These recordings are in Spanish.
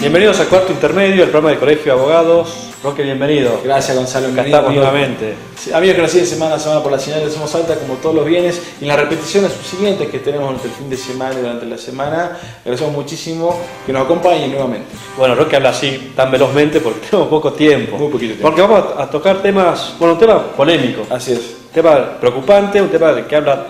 Bienvenidos al cuarto intermedio, el programa del Colegio de Abogados. Roque, bienvenido. Gracias, Gonzalo. Acá estamos nuevamente. Amigos que nos siguen semana a semana por la señal de Somos Alta, como todos los viernes, y en las repeticiones subsiguientes que tenemos durante el fin de semana y durante la semana, agradecemos muchísimo que nos acompañen nuevamente. Bueno, Roque habla así tan velozmente porque tenemos poco tiempo. Muy poquito tiempo. Porque vamos a tocar temas, un tema polémico. Así es. Un tema preocupante, un tema que habla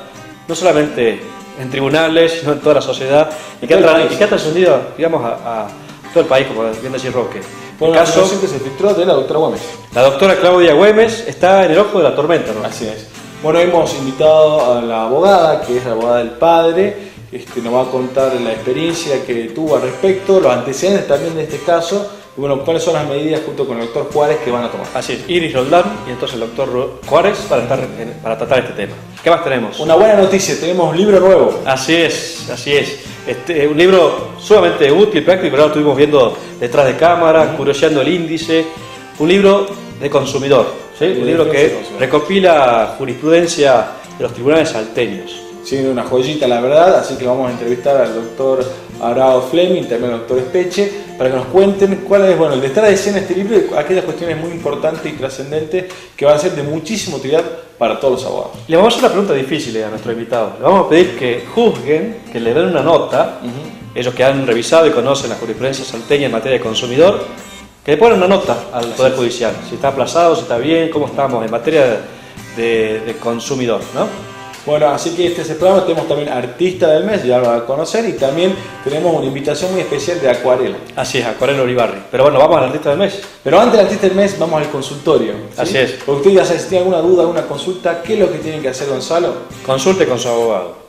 no solamente en tribunales, sino en toda la sociedad, y que ha trascendido, digamos, a todo el país, como bien decía Roque. Bueno, el caso siempre se filtró de la doctora Güemes. La doctora Claudia Güemes está en el ojo de la tormenta, ¿no? Así es. Bueno, hemos invitado a la abogada, que es la abogada del padre, nos va a contar la experiencia que tuvo al respecto, los antecedentes también de este caso, y bueno, cuáles son las medidas junto con el doctor Juárez que van a tomar. Así es, Iris Roldán y entonces el doctor Juárez para tratar este tema. ¿Qué más tenemos? Una buena noticia, tenemos un libro nuevo. Así es, así es. Un libro sumamente útil, práctico, pero ahora lo estuvimos viendo detrás de cámara, curioseando el índice. Un libro de consumidor, ¿sí? Un libro que recopila jurisprudencia de los tribunales salteños. Sí, una joyita la verdad, así que vamos a entrevistar al doctor Arao Fleming, también al doctor Espeche, para que nos cuenten cuál es el detrás de escena de este libro y aquellas cuestiones muy importantes y trascendentes que van a ser de muchísima utilidad para todos los abogados. Le vamos a hacer una pregunta difícil a nuestro invitado. Le vamos a pedir que juzguen, que le den una nota, ellos que han revisado y conocen la jurisprudencia salteña en materia de consumidor, que le pongan una nota al Poder Judicial, si está aplazado, si está bien, cómo estamos en materia de consumidor, ¿no? Bueno, así que este es el programa, tenemos también Artista del Mes, ya lo van a conocer, y también tenemos una invitación muy especial de Acuarela. Así es, Acuarela Olivarri. Pero bueno, vamos al Artista del Mes. Pero antes del Artista del Mes, vamos al consultorio. ¿Sí? Así es. Porque usted ya sabe, si tiene alguna duda, alguna consulta, ¿qué es lo que tienen que hacer, Gonzalo? Consulte con su abogado.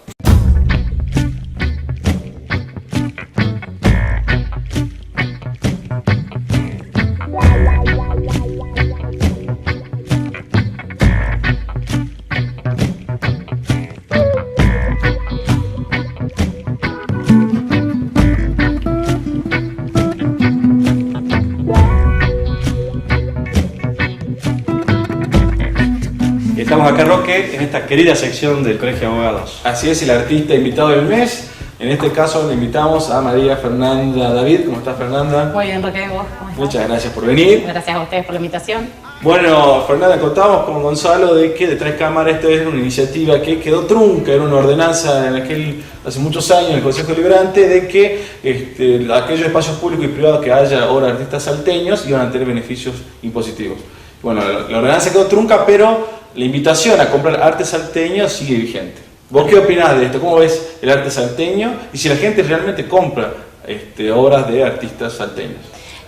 Estamos acá, Roque, en esta querida sección del Colegio de Abogados. Así es, el artista invitado del mes. En este caso le invitamos a María Fernanda David. ¿Cómo estás, Fernanda? Muy bien, Roque, ¿vos cómo estás? Muchas gracias por venir. Gracias a ustedes por la invitación. Bueno, Fernanda, contamos con Gonzalo de que Detrás de Cámara esta es una iniciativa que quedó trunca, era una ordenanza hace muchos años en el Consejo Deliberante de que aquellos espacios públicos y privados que haya obras de artistas salteños iban a tener beneficios impositivos. Bueno, la ordenanza quedó trunca, pero la invitación a comprar arte salteño sigue vigente. ¿Vos qué opinás de esto? ¿Cómo ves el arte salteño? Y si la gente realmente compra obras de artistas salteños.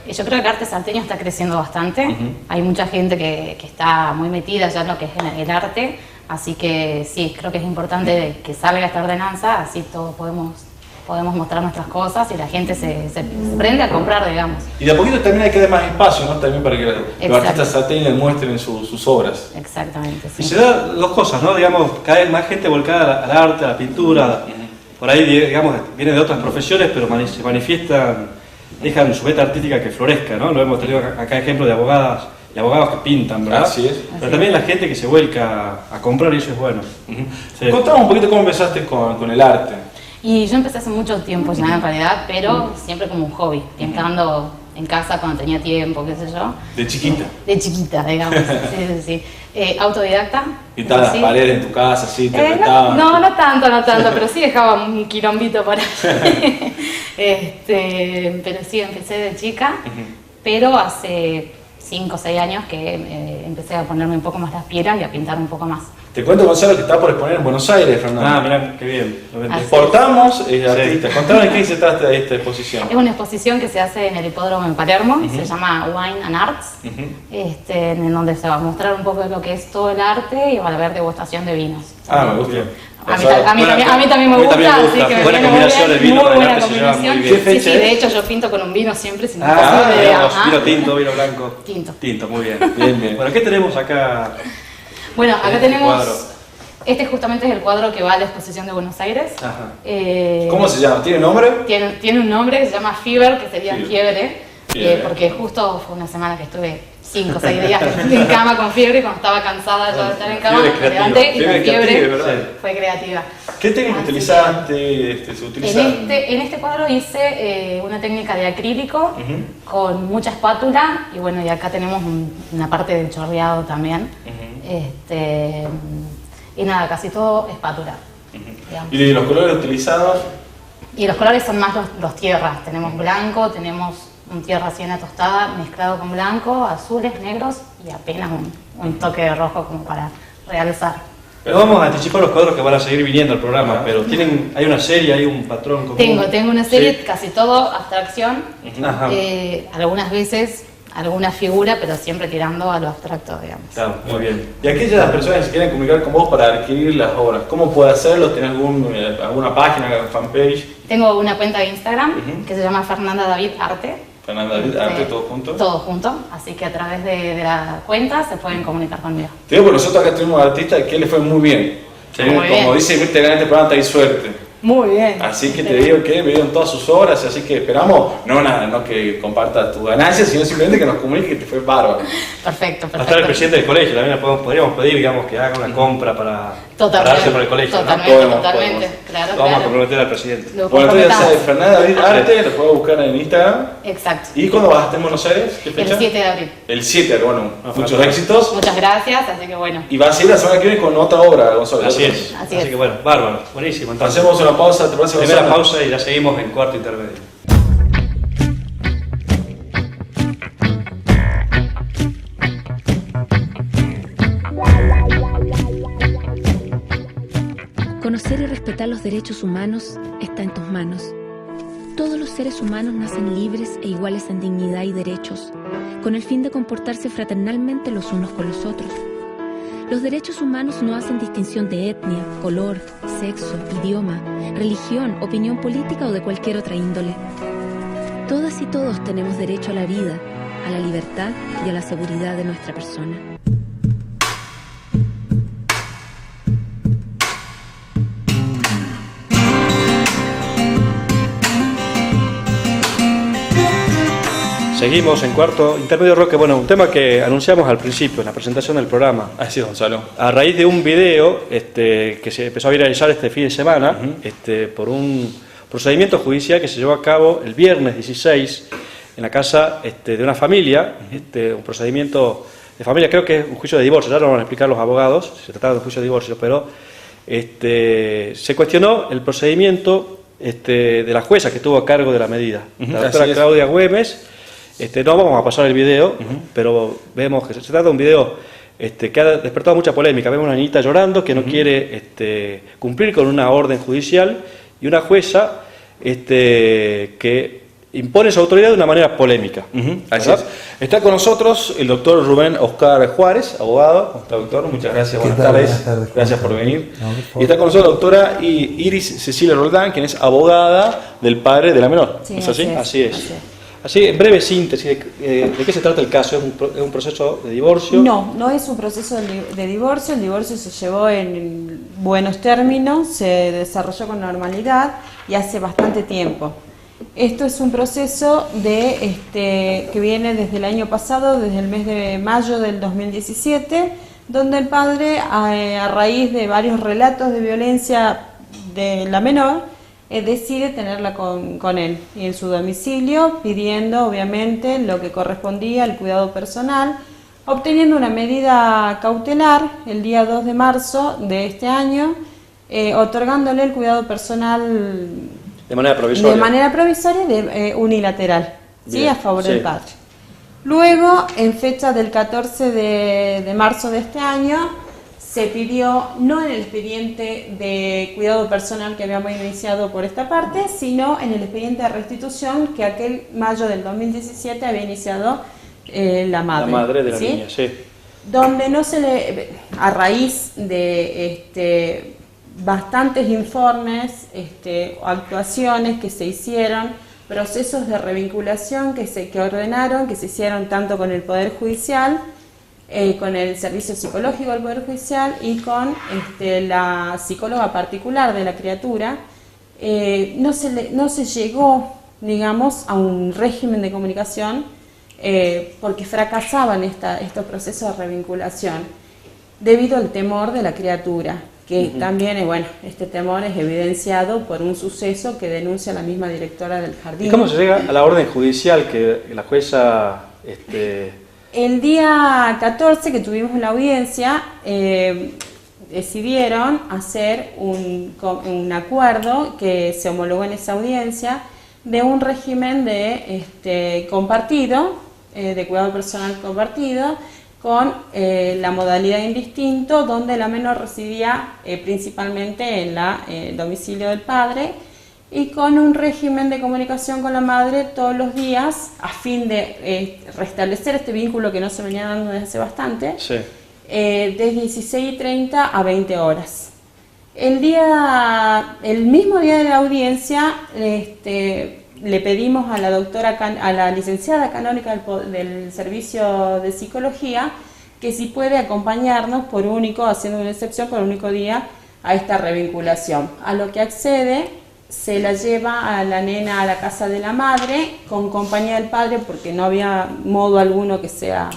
Yo creo que el arte salteño está creciendo bastante. Hay mucha gente que está muy metida ya en lo que es el arte. Así que sí, creo que es importante que salga esta ordenanza, así todos podemos mostrar nuestras cosas y la gente se prende a comprar, digamos. Y de a poquito también hay que dar más espacio, ¿no? También para que los artistas salteños muestren sus obras. Exactamente, sí. Y se da dos cosas, ¿no? Digamos, cada vez más gente volcada al arte, a la pintura. Por ahí, digamos, vienen de otras profesiones, pero se manifiestan, dejan su beta artística que florezca, ¿no? Lo hemos tenido acá ejemplos de abogadas y abogados que pintan, ¿verdad? Así es. Pero también la gente que se vuelca a comprar y eso es bueno. Sí. Contamos un poquito cómo empezaste con el arte. Y yo empecé hace mucho tiempo ya en realidad, pero siempre como un hobby, pintando en casa cuando tenía tiempo, qué sé yo. ¿De chiquita? De chiquita, digamos, sí. Autodidacta. ¿Pintabas las paredes en tu casa, sí? ¿Te no tanto, pero sí dejaba un quilombito para pero sí, empecé de chica, pero hace 5 o 6 años que empecé a ponerme un poco más las pilas y a pintar un poco más. Te cuento, Gonzalo, que está por exponer en Buenos Aires, Fernando. Ah, mirá, qué bien. Exportamos artistas. Contanos de qué se trata de esta exposición. Es una exposición que se hace en el hipódromo en Palermo, se llama Wine and Arts, en donde se va a mostrar un poco de lo que es todo el arte y va a haber degustación de vinos. Ah, me gusta. A mí también me gusta, así que buena combinación el vino, muy buena combinación. ¿Qué fecha sí, es? de hecho yo pinto con un vino siempre, sin vino tinto, vino blanco. Tinto, muy bien. Bien. Bueno, ¿qué tenemos acá? Bueno, acá tenemos, este justamente es el cuadro que va a la exposición de Buenos Aires. ¿Cómo se llama? ¿Tiene nombre? Tiene un nombre que se llama Fever, que sería fiebre, porque justo fue una semana que estuve 5 o 6 días en cama con fiebre, cuando estaba cansada ya de estar en cama, me levanté y la fiebre fue creativa. ¿Qué técnica utilizaste? ¿Se utiliza? En este cuadro hice una técnica de acrílico con mucha espátula y bueno, y acá tenemos una parte de chorreado también. Y nada, casi todo espátula. ¿Y los colores utilizados? Y los colores son más los tierras. Tenemos blanco, tenemos un tierra siena tostada mezclado con blanco, azules, negros y apenas un toque de rojo como para realzar. Pero vamos a anticipar los cuadros que van a seguir viniendo al programa, pero hay una serie, hay un patrón común. Tengo una serie, casi todo abstracción, algunas veces alguna figura, pero siempre tirando a lo abstracto, digamos. Claro, muy bien. Y aquellas personas que se quieren comunicar con vos para adquirir las obras, ¿cómo puede hacerlo? ¿Tenés alguna página, fanpage? Tengo una cuenta de Instagram que se llama Fernanda David Arte. Fernanda David Arte, todo junto. Todo junto, así que a través de la cuenta se pueden comunicar conmigo. Te digo, porque nosotros acá tuvimos artistas que le fue muy bien. Sí, muy como bien. dice Mirta, en este programa hay suerte. Muy bien. Así que te digo que vieron todas sus obras, así que esperamos, no que compartas tu ganancia, sino simplemente que nos comuniques que te fue bárbaro. Perfecto. Va a estar el presidente del colegio, también podríamos pedir, digamos, que haga una compra para darse por el colegio. Totalmente, claro. Lo vamos a comprometer al presidente. Bueno, entonces ya sabes, Fernanda David Arte, lo puedo buscar en Instagram. Exacto. ¿Y cuándo vas a estar en Buenos Aires? ¿Qué fecha? El 7 de abril. El 7, bueno, muchos éxitos. Muchas gracias, así que bueno. Y va a seguir la semana que viene con otra obra, Gonzalo. Así es. Así que bueno, bárbaro, buenísimo. Entonces, hacemos una pausa, ¿te parece? Primera pausa y ya seguimos en cuarto intermedio. Conocer y respetar los derechos humanos está en tus manos. Todos los seres humanos nacen libres e iguales en dignidad y derechos, con el fin de comportarse fraternalmente los unos con los otros. Los derechos humanos no hacen distinción de etnia, color, sexo, idioma, religión, opinión política o de cualquier otra índole. Todas y todos tenemos derecho a la vida, a la libertad y a la seguridad de nuestra persona. Seguimos en cuarto intermedio, Roque. Bueno, un tema que anunciamos al principio, en la presentación del programa. Así es, Gonzalo. A raíz de un video que se empezó a viralizar este fin de semana, por un procedimiento judicial que se llevó a cabo el viernes 16 en la casa de una familia, un procedimiento de familia, creo que es un juicio de divorcio, ya lo van a explicar los abogados, se trataba de un juicio de divorcio, pero se cuestionó el procedimiento de la jueza que estuvo a cargo de la medida, la doctora Claudia Güemes. No vamos a pasar el video, pero vemos que se trata de un video que ha despertado mucha polémica. Vemos a una niñita llorando que no quiere cumplir con una orden judicial y una jueza que impone su autoridad de una manera polémica. Así es. Está con nosotros el doctor Rubén Oscar Juárez, abogado. ¿Cómo está, doctor? Muchas gracias, buenas tardes. Gracias por venir. Y está con nosotros la doctora Iris Cecilia Roldán, quien es abogada del padre de la menor. Sí, ¿Es así? Así es. Así, en breve síntesis, ¿de qué se trata el caso? ¿Es un proceso de divorcio? No es un proceso de divorcio. El divorcio se llevó en buenos términos, se desarrolló con normalidad y hace bastante tiempo. Esto es un proceso que viene desde el año pasado, desde el mes de mayo del 2017, donde el padre, a raíz de varios relatos de violencia de la menor, decide tenerla con él y en su domicilio, pidiendo obviamente lo que correspondía al cuidado personal, obteniendo una medida cautelar el día 2 de marzo de este año, otorgándole el cuidado personal de manera provisoria, unilateral, ¿sí? Bien, A favor del padre. Luego, en fecha del 14 de marzo de este año, se pidió, no en el expediente de cuidado personal que habíamos iniciado por esta parte, sino en el expediente de restitución que aquel mayo del 2017 había iniciado la madre. La madre de la ¿sí? niña, sí. Donde no se le, a raíz de bastantes informes, actuaciones que se hicieron, procesos de revinculación que ordenaron, que se hicieron tanto con el Poder Judicial, con el servicio psicológico del Poder Judicial y con la psicóloga particular de la criatura, no se llegó, digamos, a un régimen de comunicación porque fracasaban estos procesos de revinculación debido al temor de la criatura, que también, bueno, este temor es evidenciado por un suceso que denuncia la misma directora del jardín. ¿Y cómo se llega a la orden judicial que la jueza... El día 14 que tuvimos la audiencia, decidieron hacer un acuerdo que se homologó en esa audiencia de un régimen de compartido, de cuidado personal compartido, con la modalidad indistinto, donde la menor residía principalmente en el domicilio del padre, y con un régimen de comunicación con la madre todos los días, a fin de restablecer este vínculo que no se venía dando desde hace bastante, Sí. de 16:30 a 20 horas. El mismo día de la audiencia, le pedimos a la a la licenciada canónica del Servicio de Psicología, que si puede acompañarnos haciendo una excepción por único día a esta revinculación. A lo que accede, se la lleva a la nena a la casa de la madre, con compañía del padre, porque no había modo alguno que sea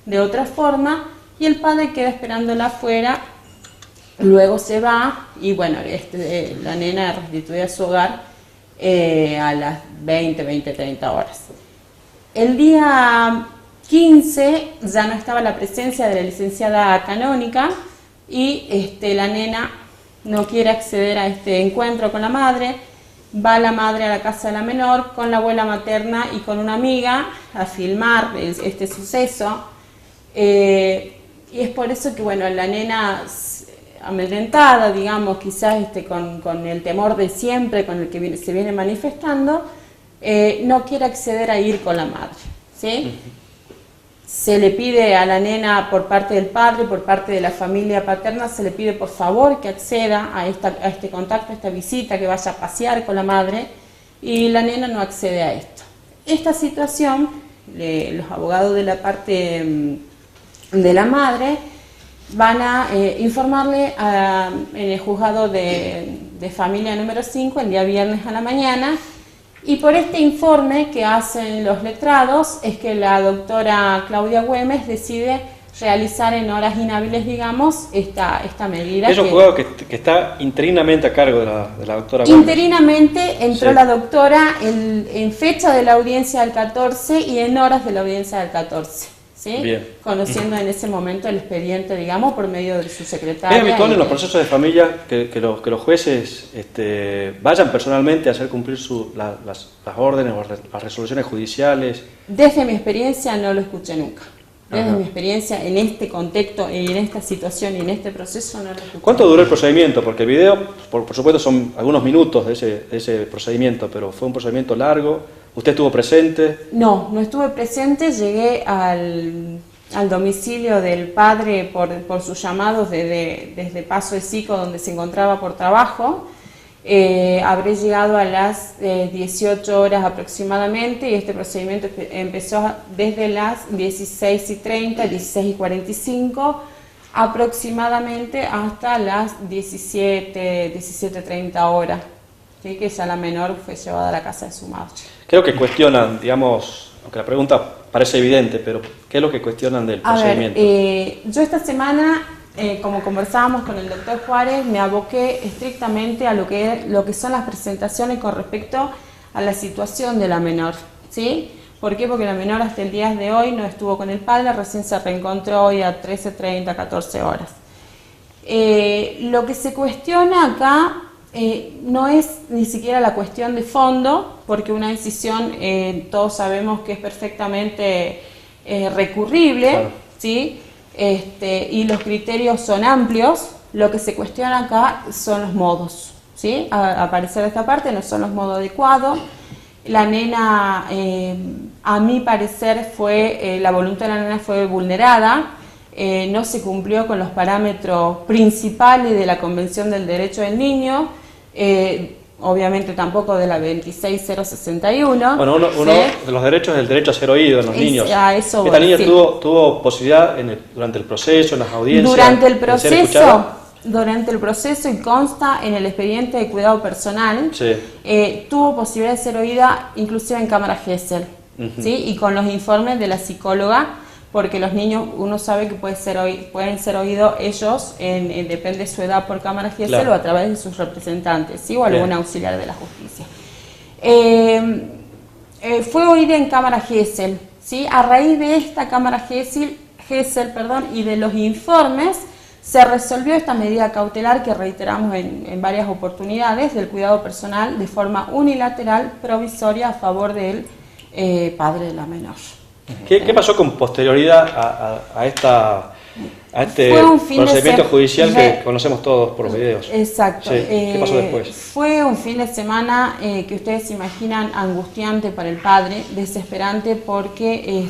de otra forma, y el padre queda esperándola afuera. Luego se va y bueno, la nena es restituida a su hogar a las 20:30 horas. El día 15 ya no estaba la presencia de la licenciada canónica y la nena no quiere acceder a este encuentro con la madre. Va la madre a la casa de la menor con la abuela materna y con una amiga a filmar este suceso. Y es por eso que, bueno, la nena amedrentada, digamos, quizás con el temor de siempre, con el que se viene manifestando, no quiere acceder a ir con la madre, ¿sí? Se le pide a la nena por parte del padre, por parte de la familia paterna, se le pide por favor que acceda a este contacto, a esta visita, que vaya a pasear con la madre, y la nena no accede a esto. Esta situación, los abogados de la parte de la madre van a informarle en el juzgado de familia número 5 el día viernes a la mañana, y por este informe que hacen los letrados es que la doctora Claudia Güemes decide realizar en horas inhábiles, digamos, esta medida. Es un juzgado que está interinamente a cargo de la doctora Güemes. Interinamente entró Sí. la doctora en fecha de la audiencia del 14 y en horas de la audiencia del 14. ¿Sí? Bien. Conociendo en ese momento el expediente, digamos, por medio de su secretaria. Es habitual en los procesos de familia que los jueces vayan personalmente a hacer cumplir las órdenes o las resoluciones judiciales. Desde mi experiencia no lo escuché nunca. Desde Ajá. mi experiencia en este contexto y en esta situación y en este proceso no lo escuché. ¿Cuánto duró el procedimiento? Porque el video, por supuesto, son algunos minutos de ese procedimiento, pero fue un procedimiento largo. ¿Usted estuvo presente? No estuve presente, llegué al domicilio del padre por sus llamados desde Paso de Sico, donde se encontraba por trabajo. Habré llegado a las 18 horas aproximadamente, y este procedimiento empezó desde las 16:30, 16:45 aproximadamente hasta las 17:30 horas, ¿sí? Que ya la menor fue llevada a la casa de su madre. Creo que cuestionan, digamos, aunque la pregunta parece evidente, pero ¿qué es lo que cuestionan del procedimiento? Yo esta semana, como conversábamos con el doctor Juárez, me aboqué estrictamente a lo que son las presentaciones con respecto a la situación de la menor, ¿sí? ¿Por qué? Porque la menor hasta el día de hoy no estuvo con el padre, recién se reencontró hoy a 13:30, 14 horas. Lo que se cuestiona acá no es ni siquiera la cuestión de fondo, porque una decisión todos sabemos que es perfectamente recurrible, Claro. ¿sí? Y los criterios son amplios. Lo que se cuestiona acá son los modos, ¿sí? A parecer de esta parte no son los modos adecuados. La nena, a mi parecer, la voluntad de la nena fue vulnerada. No se cumplió con los parámetros principales de la Convención del Derecho del Niño, obviamente tampoco de la 26061. Bueno, uno ¿sí? de los derechos es el derecho a ser oído en los niños. A eso Esta voy, niña sí. tuvo posibilidad durante el proceso, en las audiencias, Durante el de ser proceso, escuchada. y consta en el expediente de cuidado personal, Sí. tuvo posibilidad de ser oída inclusive en cámara Gesell, ¿sí? Y con los informes de la psicóloga, porque los niños, uno sabe que pueden ser oídos ellos, depende de su edad, por cámara Gesell, claro, o a través de sus representantes, ¿sí? O algún bien, auxiliar de la justicia. Fue oída en cámara Gesell, ¿sí? A raíz de esta cámara Gesell, y de los informes, se resolvió esta medida cautelar que reiteramos en varias oportunidades, del cuidado personal de forma unilateral, provisoria, a favor del padre de la menor. ¿Qué pasó con posterioridad a este Fue un fin de procedimiento judicial que semana conocemos todos por los videos? Exacto. Sí. ¿Qué pasó después? Fue un fin de semana que ustedes se imaginan angustiante para el padre, desesperante, porque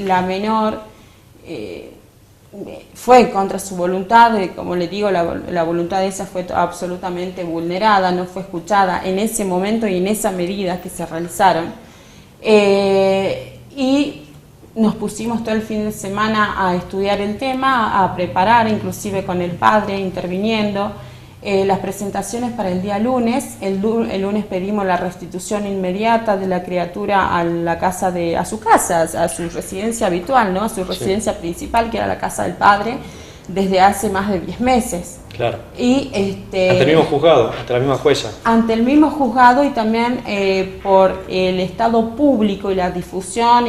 la menor fue contra su voluntad, como le digo, la voluntad de esa fue absolutamente vulnerada, no fue escuchada en ese momento y en esa medida que se realizaron. Y nos pusimos todo el fin de semana a estudiar el tema, a preparar, inclusive con el padre interviniendo, las presentaciones para el día lunes. El lunes pedimos la restitución inmediata de la criatura a su casa, a su residencia habitual, ¿no? A su residencia principal, que era la casa del padre, desde hace más de 10 meses. Claro. Y ante el mismo juzgado, ante la misma jueza. Ante el mismo juzgado, y también por el estado público y la difusión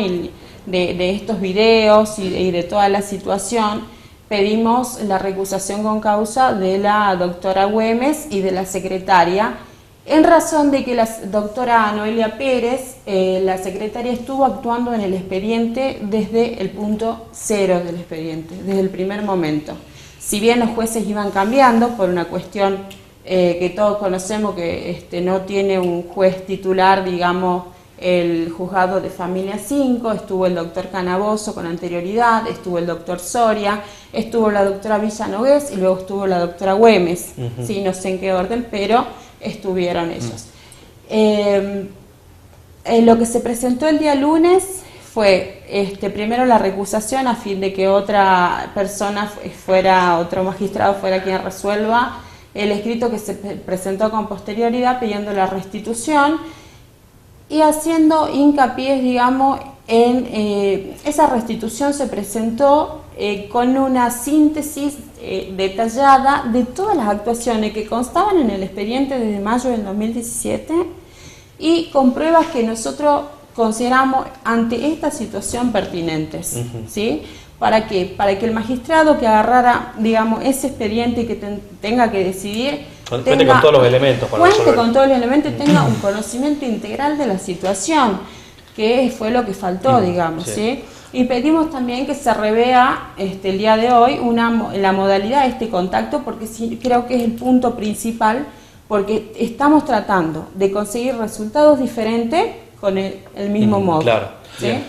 de estos videos y de toda la situación, pedimos la recusación con causa de la doctora Güemes y de la secretaria, en razón de que la doctora Noelia Pérez, la secretaria, estuvo actuando en el expediente desde el punto cero del expediente, desde el primer momento. Si bien los jueces iban cambiando por una cuestión que todos conocemos, que no tiene un juez titular, digamos, el juzgado de familia 5, estuvo el doctor Canaboso con anterioridad, estuvo el doctor Soria, estuvo la doctora Villanogués y luego estuvo la doctora Güemes, sí, no sé en qué orden, pero estuvieron ellos. Lo que se presentó el día lunes fue primero la recusación a fin de que otra persona otro magistrado fuera quien resuelva el escrito que se presentó con posterioridad pidiendo la restitución y haciendo hincapié, digamos, en esa restitución. Se presentó con una síntesis detallada de todas las actuaciones que constaban en el expediente desde mayo del 2017 y con pruebas que nosotros consideramos ante esta situación pertinentes, ¿sí? ¿Para qué? Para que el magistrado que agarrara, digamos, ese expediente y que tenga que decidir, cuente con todos los elementos para resolver. Con todos los elementos y tenga un conocimiento integral de la situación, que fue lo que faltó, digamos, ¿sí? Y pedimos también que se revea el día de hoy la modalidad de este contacto, porque sí, creo que es el punto principal, porque estamos tratando de conseguir resultados diferentes con el mismo modo. Claro. ¿Sí? Bien.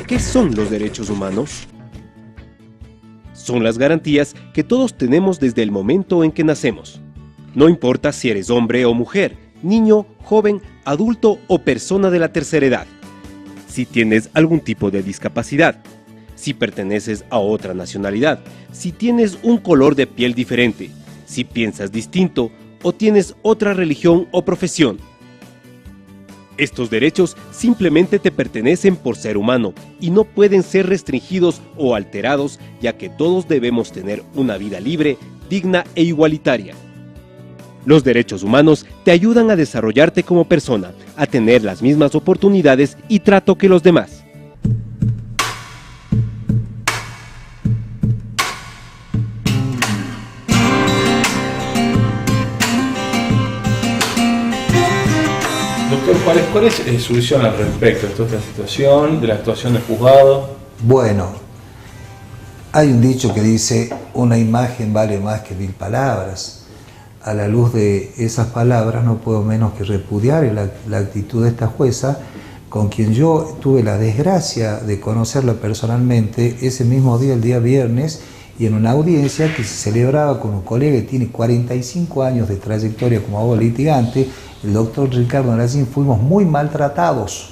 ¿Qué son los derechos humanos? Son las garantías que todos tenemos desde el momento en que nacemos. No importa si eres hombre o mujer, niño, joven, adulto o persona de la tercera edad. Si tienes algún tipo de discapacidad, si perteneces a otra nacionalidad, si tienes un color de piel diferente, si piensas distinto o tienes otra religión o profesión. Estos derechos simplemente te pertenecen por ser humano y no pueden ser restringidos o alterados, ya que todos debemos tener una vida libre, digna e igualitaria. Los derechos humanos te ayudan a desarrollarte como persona, a tener las mismas oportunidades y trato que los demás. Doctor, ¿cuál es su visión al respecto de toda esta situación, de la actuación del juzgado? Bueno, hay un dicho que dice, una imagen vale más que 1000 palabras. A la luz de esas palabras no puedo menos que repudiar la actitud de esta jueza, con quien yo tuve la desgracia de conocerla personalmente ese mismo día, el día viernes, y en una audiencia que se celebraba con un colega que tiene 45 años de trayectoria como abogado litigante, el doctor Ricardo Naracín. Fuimos muy maltratados.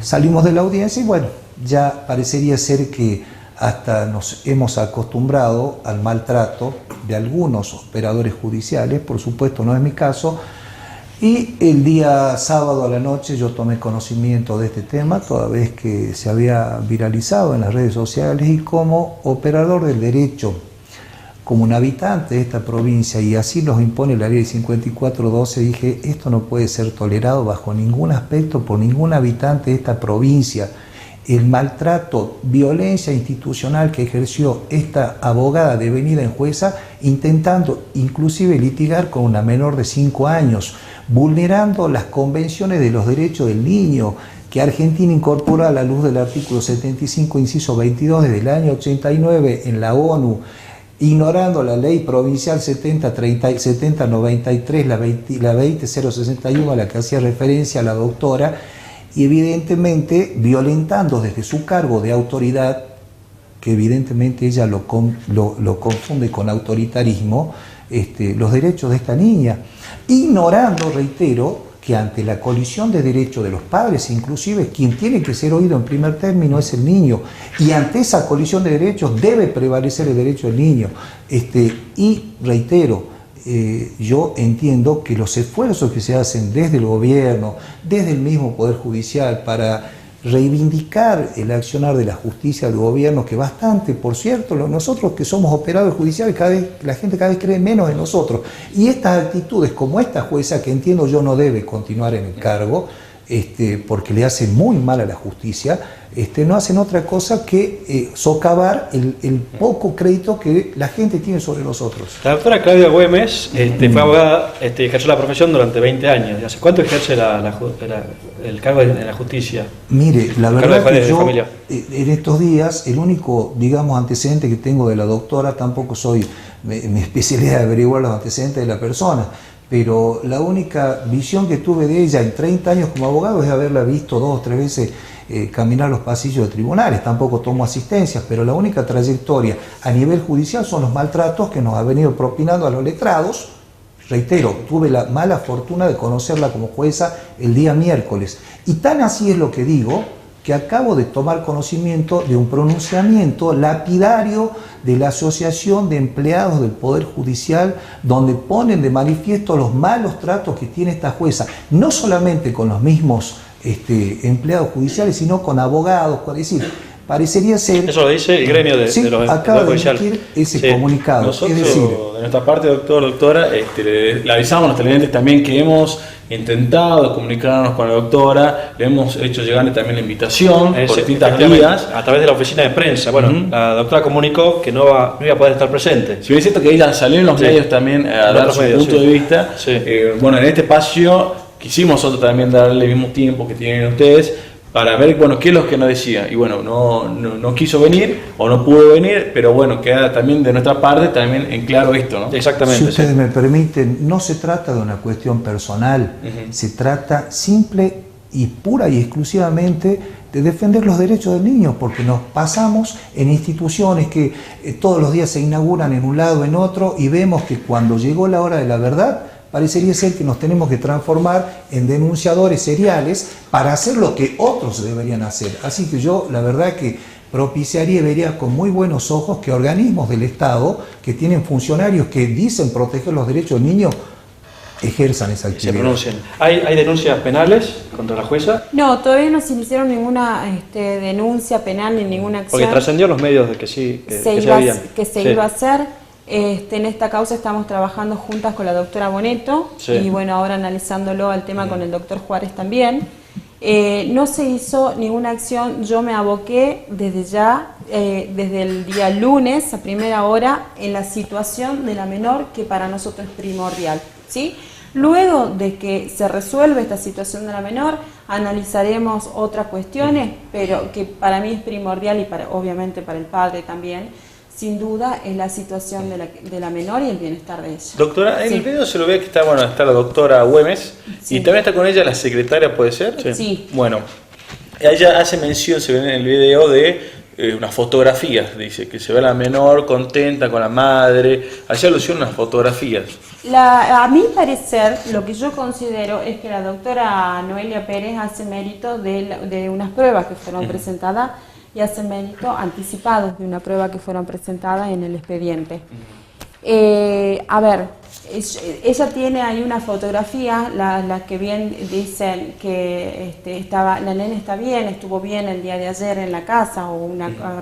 Salimos de la audiencia y bueno, ya parecería ser que hasta nos hemos acostumbrado al maltrato de algunos operadores judiciales, por supuesto no es mi caso, y el día sábado a la noche yo tomé conocimiento de este tema, toda vez que se había viralizado en las redes sociales, y como operador del derecho, como un habitante de esta provincia, y así nos impone la ley 5412, dije, esto no puede ser tolerado bajo ningún aspecto por ningún habitante de esta provincia. El maltrato, violencia institucional que ejerció esta abogada devenida en jueza, intentando inclusive litigar con una menor de 5 años, vulnerando las convenciones de los derechos del niño, que Argentina incorpora a la luz del artículo 75, inciso 22, desde el año 89 en la ONU, ignorando la ley provincial 7093, la 20061, a la que hacía referencia la doctora, y evidentemente violentando desde su cargo de autoridad, que evidentemente ella lo confunde con autoritarismo, los derechos de esta niña, ignorando, reitero, que ante la colisión de derechos de los padres, inclusive quien tiene que ser oído en primer término es el niño, y ante esa colisión de derechos debe prevalecer el derecho del niño. Y reitero, yo entiendo que los esfuerzos que se hacen desde el gobierno, desde el mismo Poder Judicial, para reivindicar el accionar de la justicia del gobierno, que bastante, por cierto, nosotros que somos operadores judiciales, la gente cada vez cree menos en nosotros, y estas actitudes como esta jueza, que entiendo yo no debe continuar en el cargo, porque le hace muy mal a la justicia, no hacen otra cosa que socavar el poco crédito que la gente tiene sobre nosotros. La doctora Claudia Güemes fue abogada, ejerció la profesión durante 20 años. ¿Hace cuánto ejerce el cargo en la justicia? Mire, la verdad que yo en estos días, el único, digamos, antecedente que tengo de la doctora, tampoco soy mi especialidad de averiguar los antecedentes de la persona, pero la única visión que tuve de ella en 30 años como abogado es haberla visto 2 o 3 veces caminar los pasillos de tribunales. Tampoco tomo asistencias, pero la única trayectoria a nivel judicial son los maltratos que nos ha venido propinando a los letrados. Reitero, tuve la mala fortuna de conocerla como jueza el día miércoles, y tan así es lo que digo, que acabo de tomar conocimiento de un pronunciamiento lapidario de la Asociación de Empleados del Poder Judicial, donde ponen de manifiesto los malos tratos que tiene esta jueza, no solamente con los mismos empleados judiciales, sino con abogados. Es decir, parecería ser... Eso lo dice el gremio de los acaba de emitir ese comunicado. Nosotros, es decir, de nuestra parte, doctora, le avisamos a los televidentes también que hemos intentado comunicarnos con la doctora, le hemos hecho llegar también la invitación por distintas vías. A través de la oficina de prensa. Bueno, la doctora comunicó que no iba a poder estar presente. Si bien es cierto que ella salió en los medios también a dar su punto de vista, bueno, en este espacio quisimos nosotros también darle el mismo tiempo que tienen ustedes, para ver, bueno, qué es lo que nos decía. Y bueno, no quiso venir o no pudo venir, pero bueno, queda también de nuestra parte también en claro esto, ¿no? Exactamente. Si ustedes me permiten, no se trata de una cuestión personal, se trata simple y pura y exclusivamente de defender los derechos del niño, porque nos pasamos en instituciones que todos los días se inauguran en un lado, en otro, y vemos que cuando llegó la hora de la verdad, parecería ser que nos tenemos que transformar en denunciadores seriales para hacer lo que otros deberían hacer. Así que yo, la verdad que propiciaría y vería con muy buenos ojos que organismos del Estado, que tienen funcionarios que dicen proteger los derechos del niño, ejerzan esa actividad. Se pronuncien. ¿Hay denuncias penales contra la jueza? No, todavía no se iniciaron ninguna denuncia penal ni ninguna acción. Porque trascendió en los medios de que sí, que se iba a hacer. En esta causa estamos trabajando juntas con la doctora Boneto, y bueno, ahora analizándolo al tema con el doctor Juárez también. No se hizo ninguna acción, yo me aboqué desde ya, desde el día lunes a primera hora, en la situación de la menor, que para nosotros es primordial, ¿sí? Luego de que se resuelva esta situación de la menor, analizaremos otras cuestiones, pero que para mí es primordial, y obviamente para el padre también, sin duda, es la situación de la menor y el bienestar de ella. Doctora, en el video se lo ve que está la doctora Güemes, y también está con ella la secretaria, ¿puede ser? Sí. Bueno, ella hace mención, se ve en el video, de unas fotografías, dice, que se ve a la menor contenta con la madre, hace alusión a unas fotografías. A mi parecer, lo que yo considero es que la doctora Noelia Pérez hace mérito de unas pruebas que fueron presentadas y hacen mérito anticipados de una prueba que fueron presentadas en el expediente. A ver, ella tiene ahí una fotografía, la que bien dicen que la nena está bien, estuvo bien el día de ayer en la casa, o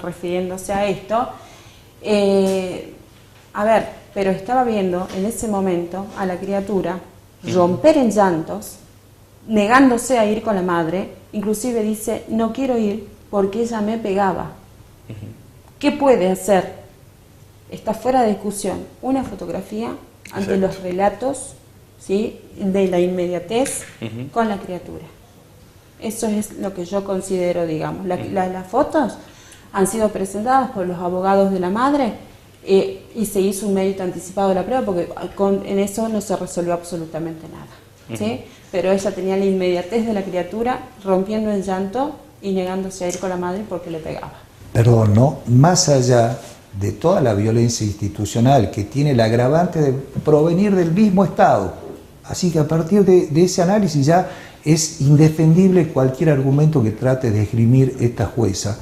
refiriéndose a esto. A ver, pero estaba viendo en ese momento a la criatura romper en llantos, negándose a ir con la madre, inclusive dice, no quiero ir porque ella me pegaba. ¿Qué puede hacer? Está fuera de discusión una fotografía ante los relatos, ¿sí?, de la inmediatez con la criatura. Eso es lo que yo considero, digamos. Las fotos han sido presentadas por los abogados de la madre y se hizo un mérito anticipado de la prueba porque en eso no se resolvió absolutamente nada, ¿sí? Pero ella tenía la inmediatez de la criatura rompiendo en llanto y negándose a ir con la madre porque le pegaba. Perdón, ¿no? Más allá de toda la violencia institucional que tiene el agravante de provenir del mismo Estado. Así que a partir de ese análisis ya es indefendible cualquier argumento que trate de esgrimir esta jueza.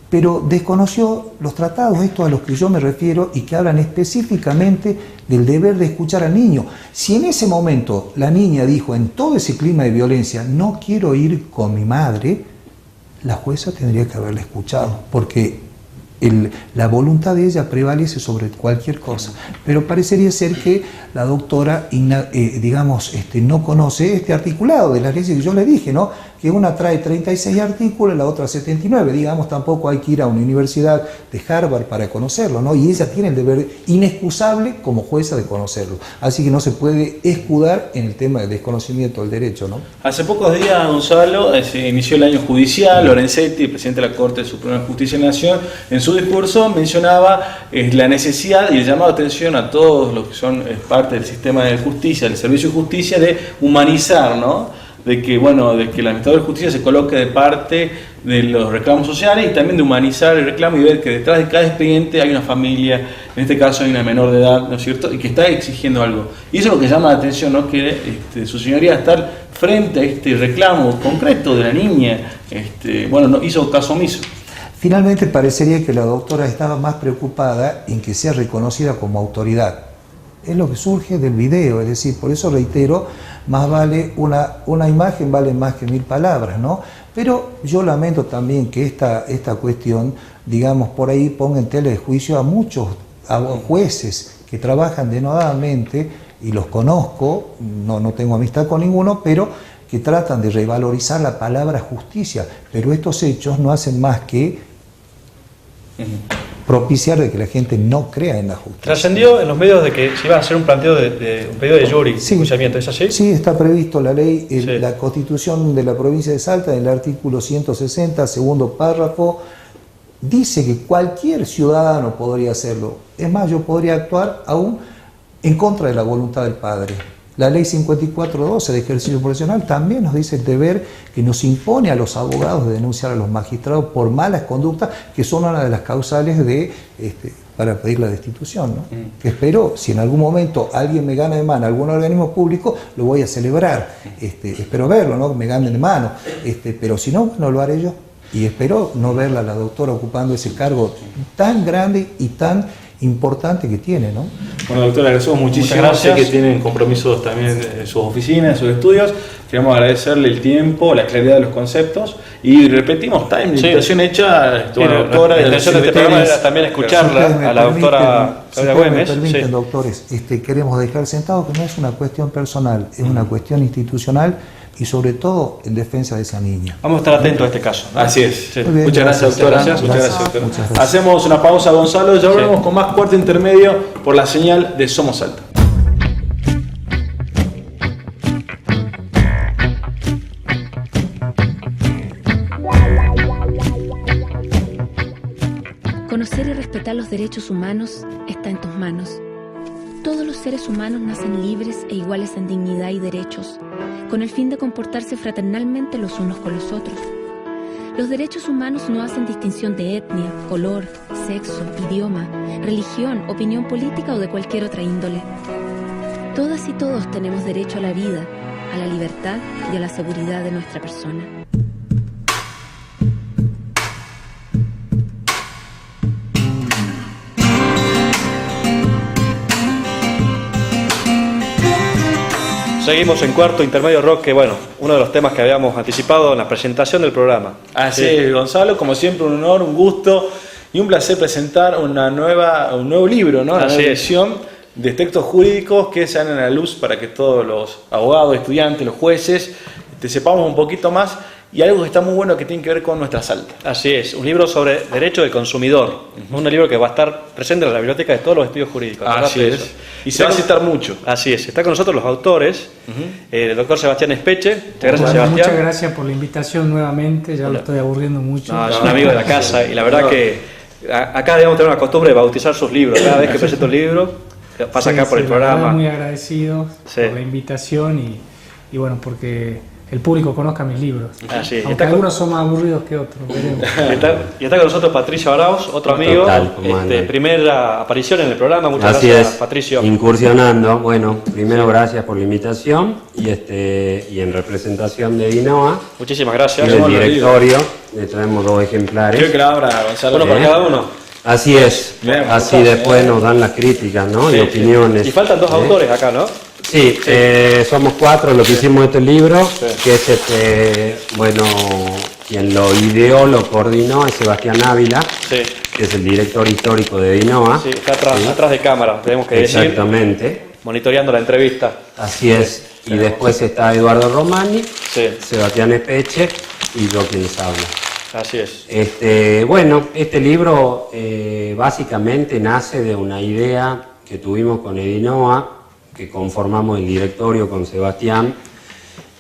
Pero desconoció los tratados, estos a los que yo me refiero, y que hablan específicamente del deber de escuchar al niño. Si en ese momento la niña dijo, en todo ese clima de violencia, no quiero ir con mi madre, la jueza tendría que haberla escuchado, porque la voluntad de ella prevalece sobre cualquier cosa. Pero parecería ser que la doctora, no conoce este articulado de las leyes que yo le dije, ¿no? Que una trae 36 artículos, la otra 79. Digamos, tampoco hay que ir a una universidad de Harvard para conocerlo, ¿no? Y ella tiene el deber inexcusable como jueza de conocerlo. Así que no se puede escudar en el tema del desconocimiento del derecho, ¿no? Hace pocos días, Gonzalo, se inició el año judicial. Lorenzetti, presidente de la Corte Suprema de Justicia de la Nación, en su discurso mencionaba la necesidad y el llamado de atención a todos los que son parte del sistema de justicia, del servicio de justicia, de humanizar, ¿no? De que el administrador de justicia se coloque de parte de los reclamos sociales y también de humanizar el reclamo y ver que detrás de cada expediente hay una familia, en este caso hay una menor de edad, ¿no es cierto?, y que está exigiendo algo. Y eso es lo que llama la atención, ¿no? Que su señoría estar frente a este reclamo concreto de la niña, no hizo caso omiso. Finalmente parecería que la doctora estaba más preocupada en que sea reconocida como autoridad. Es lo que surge del video, es decir, por eso reitero, más vale una imagen vale más que 1000 palabras, ¿no? Pero yo lamento también que esta cuestión, digamos, por ahí ponga en tela de juicio a muchos jueces que trabajan denodadamente, y los conozco, no tengo amistad con ninguno, pero que tratan de revalorizar la palabra justicia, pero estos hechos no hacen más que propiciar de que la gente no crea en la justicia. Trascendió en los medios de que se iba a hacer un planteo un pedido de jury, sí, enjuiciamiento, ¿es así? Sí, está previsto la ley, sí. La Constitución de la provincia de Salta, en el artículo 160, segundo párrafo, dice que cualquier ciudadano podría hacerlo. Es más, yo podría actuar aún en contra de la voluntad del padre. La ley 5412 de ejercicio profesional también nos dice el deber que nos impone a los abogados de denunciar a los magistrados por malas conductas, que son una de las causales para pedir la destitución, ¿no? Que espero, si en algún momento alguien me gana de mano algún organismo público, lo voy a celebrar. Espero verlo, ¿no? Que me ganen de mano. Pero si no, no lo haré yo. Y espero no verla, la doctora, ocupando ese cargo tan grande y tan importante que tiene, ¿no? Bueno, doctora, agradecemos muchísimo. Sé que tienen compromisos también en sus oficinas, en sus estudios. Queremos agradecerle el tiempo, la claridad de los conceptos y repetimos, está invitación hecha a la doctora. La intención de este programa era también escucharla a la doctora Claudia Güemes. Si me permiten, doctores, queremos dejar sentado que no es una cuestión personal, es una cuestión institucional y sobre todo en defensa de esa niña. Vamos a estar atentos a este caso, ¿no? Así es. Sí. Bien, muchas gracias, doctora. Muchas gracias, doctora. Muchas gracias. Hacemos una pausa, Gonzalo, ya volvemos con más Cuarto Intermedio por la señal de Somos Salta. Conocer y respetar los derechos humanos está en tus manos. Todos los seres humanos nacen libres e iguales en dignidad y derechos, con el fin de comportarse fraternalmente los unos con los otros. Los derechos humanos no hacen distinción de etnia, color, sexo, idioma, religión, opinión política o de cualquier otra índole. Todas y todos tenemos derecho a la vida, a la libertad y a la seguridad de nuestra persona. Seguimos en Cuarto Intermedio Rock, que bueno, uno de los temas que habíamos anticipado en la presentación del programa. Así es, Gonzalo, como siempre un honor, un gusto y un placer presentar un nuevo libro, ¿no? Una nueva edición de textos jurídicos que salen a la luz para que todos los abogados, estudiantes, los jueces, sepamos un poquito más, y algo que está muy bueno que tiene que ver con nuestra Salta. Así es, un libro sobre derecho del consumidor, un libro que va a estar presente en la biblioteca de todos los estudios jurídicos. Así es. Y se va a citar mucho. Así es, está con nosotros los autores, el doctor Sebastián Espeche. Muchas gracias, Sebastián. Muchas gracias por la invitación nuevamente, ya lo estoy aburriendo mucho. No, es un amigo de la casa, y la verdad que acá debemos tener una costumbre de bautizar sus libros. Cada vez que presento un libro, pasa acá por el programa. Muy agradecido por la invitación y bueno, porque el público conozca mis libros. Así es. Aunque algunos son más aburridos que otros. Y está con nosotros Patricio Arauz, otro amigo. Primera aparición en el programa. Muchas gracias, Patricio. Incursionando. Bueno, primero gracias por la invitación y en representación de Dinoa. Muchísimas gracias. Y del directorio le traemos 2 ejemplares. Creo que la abra, Gonzalo. Uno para cada uno. Así es. Así después nos dan las críticas, ¿no? Y opiniones. Y faltan 2 autores acá, ¿no? Sí, somos 4 los que hicimos este libro, que es quien lo ideó, lo coordinó, es Sebastián Ávila, que es el director histórico de Dinoa. Sí, está atrás de cámara, tenemos que decir. Exactamente. Monitoreando la entrevista. Así es. Y después está Eduardo Romani, Sebastián Espeche y yo quien les habla. Así es. Este libro básicamente nace de una idea que tuvimos con Edinoa, que conformamos el directorio con Sebastián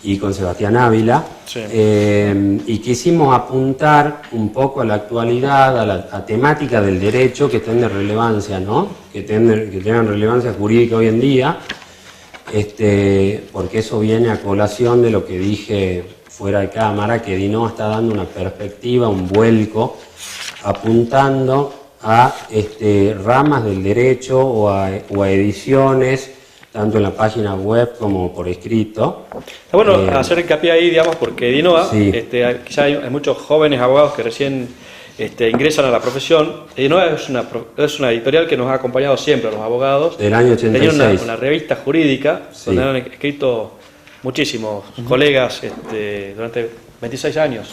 y con Sebastián Ávila, y quisimos apuntar un poco a la actualidad, a la temática del derecho que estén de relevancia, ¿no? que tengan relevancia jurídica hoy en día, porque eso viene a colación de lo que dije fuera de cámara, que Dinoa está dando una perspectiva, un vuelco, apuntando a ramas del derecho o a ediciones, tanto en la página web como por escrito. Está bueno hacer hincapié ahí, digamos, porque Dinoa, quizá hay muchos jóvenes abogados que recién ingresan a la profesión. Dinoa es una editorial que nos ha acompañado siempre a los abogados. Del año 86. Tenía una revista jurídica donde han escrito muchísimos colegas durante 26 años.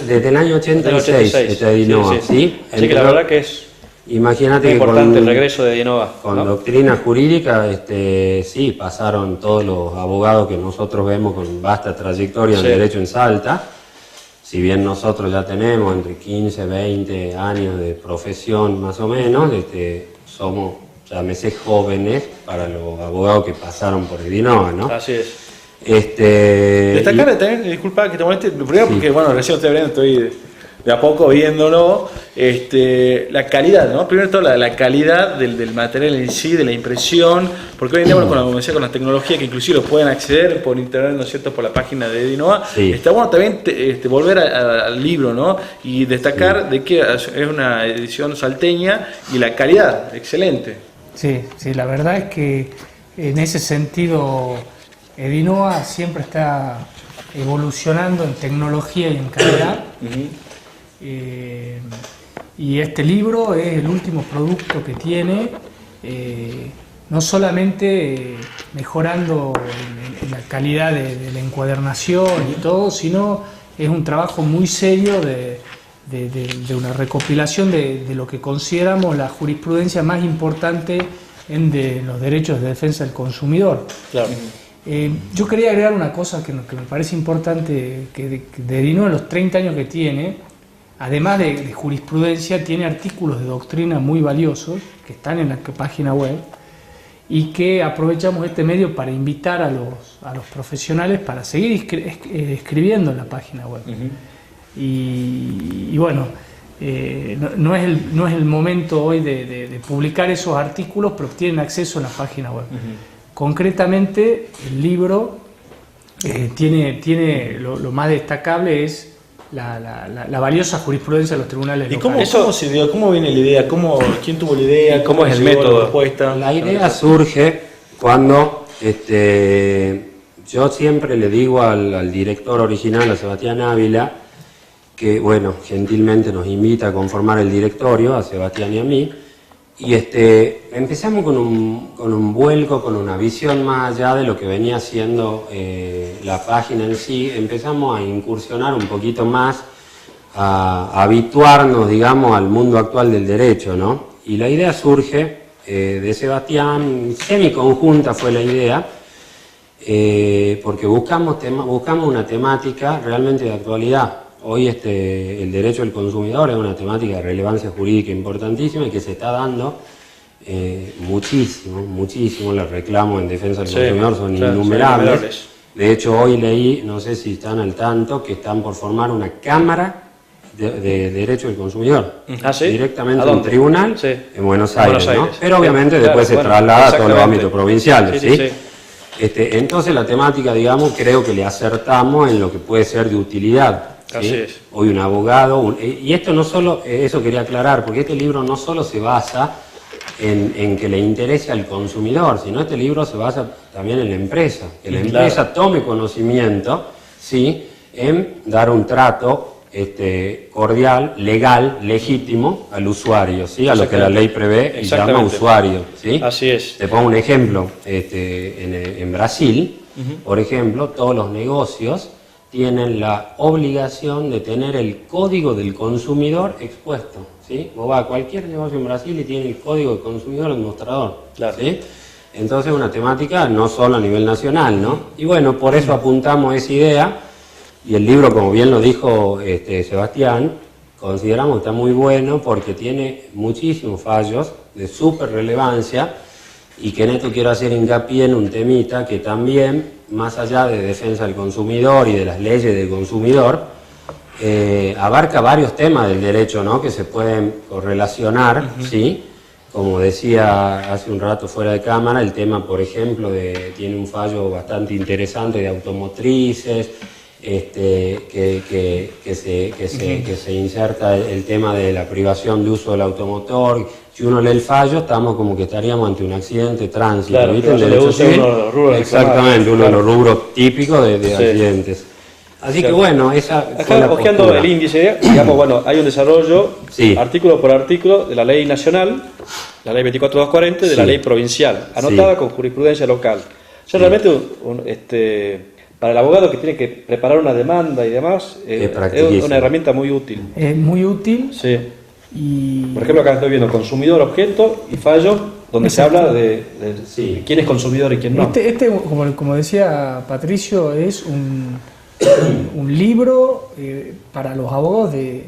Desde el año 86 está Dinoa, ¿sí? Así que la verdad que es imagínate muy importante el regreso de Dinoa. Con doctrina jurídica, sí, pasaron todos los abogados que nosotros vemos con vasta trayectoria en derecho en Salta. Si bien nosotros ya tenemos entre 15 y 20 años de profesión más o menos, somos, llámese, jóvenes para los abogados que pasaron por el Dinoa, ¿no? Así es. Destacar también, disculpa que te moleste, lo primero porque recién estoy abriendo, estoy de a poco viéndolo, la calidad, ¿no? Primero todo la calidad del material en sí, de la impresión, porque hoy en día, como decía, con la tecnología que inclusive lo pueden acceder por internet, ¿no es cierto?, por la página de Dinoa, está bueno también volver al libro, ¿no? Y destacar de que es una edición salteña y la calidad, excelente. Sí, la verdad es que en ese sentido Dinoa siempre está evolucionando en tecnología y en calidad. Y este libro es el último producto que tiene, no solamente mejorando en la calidad de la encuadernación y todo, sino es un trabajo muy serio de una recopilación de lo que consideramos la jurisprudencia más importante en los derechos de defensa del consumidor. Claro. Yo quería agregar una cosa que me parece importante, que de Dinoa, en los 30 años que tiene, además de jurisprudencia, tiene artículos de doctrina muy valiosos que están en la página web y que aprovechamos este medio para invitar a los profesionales para seguir escribiendo en la página web. Y bueno, no es el momento hoy de publicar esos artículos, pero tienen acceso a la página web. Concretamente, el libro tiene lo más destacable es la valiosa jurisprudencia de los tribunales locales. ¿Y cómo viene la idea? ¿Quién tuvo la idea? ¿Cómo es el método? La idea surge cuando yo siempre le digo al director original, a Sebastián Ávila, que gentilmente nos invita a conformar el directorio, a Sebastián y a mí, Y empezamos con un vuelco, con una visión más allá de lo que venía siendo la página en sí. Empezamos a incursionar un poquito más, a habituarnos, digamos, al mundo actual del derecho, ¿no? Y la idea surge de Sebastián, semiconjunta fue la idea, porque buscamos una temática realmente de actualidad. Hoy el derecho del consumidor es una temática de relevancia jurídica importantísima y que se está dando muchísimo. Los reclamos en defensa del consumidor son innumerables. De hecho, hoy leí, no sé si están al tanto, que están por formar una cámara de derecho del consumidor. ¿Ah, sí? Directamente en un tribunal en Buenos Aires, ¿no? Aires. Pero obviamente después se traslada a todos los ámbitos provinciales, ¿sí? Sí. Entonces la temática, digamos, creo que le acertamos en lo que puede ser de utilidad. ¿Sí? Así es. Hoy un abogado, y esto no solo, eso quería aclarar, porque este libro no solo se basa en que le interese al consumidor, sino este libro se basa también en la empresa, que la empresa tome conocimiento, ¿sí?, en dar un trato cordial, legal, legítimo al usuario, ¿sí?, a lo que la ley prevé y llama usuario, ¿sí? Así es. Te pongo un ejemplo, en Brasil, por ejemplo, todos los negocios tienen la obligación de tener el código del consumidor expuesto, ¿sí? Vos vas a cualquier negocio en Brasil y tiene el código del consumidor en el mostrador, ¿sí? Entonces una temática no solo a nivel nacional, ¿no? Y bueno, por eso apuntamos a esa idea, y el libro, como bien lo dijo Sebastián, consideramos que está muy bueno porque tiene muchísimos fallos de súper relevancia, y que en esto quiero hacer hincapié en un temita que también, más allá de defensa del consumidor y de las leyes del consumidor, abarca varios temas del derecho, ¿no?, que se pueden correlacionar, ¿sí? Como decía hace un rato fuera de cámara, el tema, por ejemplo, tiene un fallo bastante interesante de automotrices, que se inserta el tema de la privación de uso del automotor. Si uno lee el fallo, estamos como que estaríamos ante un accidente de tránsito, claro, ¿viste? El derecho civil, exactamente, uno de los rubros típicos de accidentes. Así que bueno, esa fue la hojeando postura. el índice, digamos, bueno, hay un desarrollo artículo por artículo de la ley nacional, la ley 24240, de la ley provincial, anotada con jurisprudencia local. O sea, realmente para el abogado que tiene que preparar una demanda y demás, es una herramienta muy útil. Es muy útil. Sí. Y... Por ejemplo, acá estoy viendo consumidor, objeto y fallo, donde se habla de quién es consumidor y quién no. Como decía Patricio, es un libro para los abogados de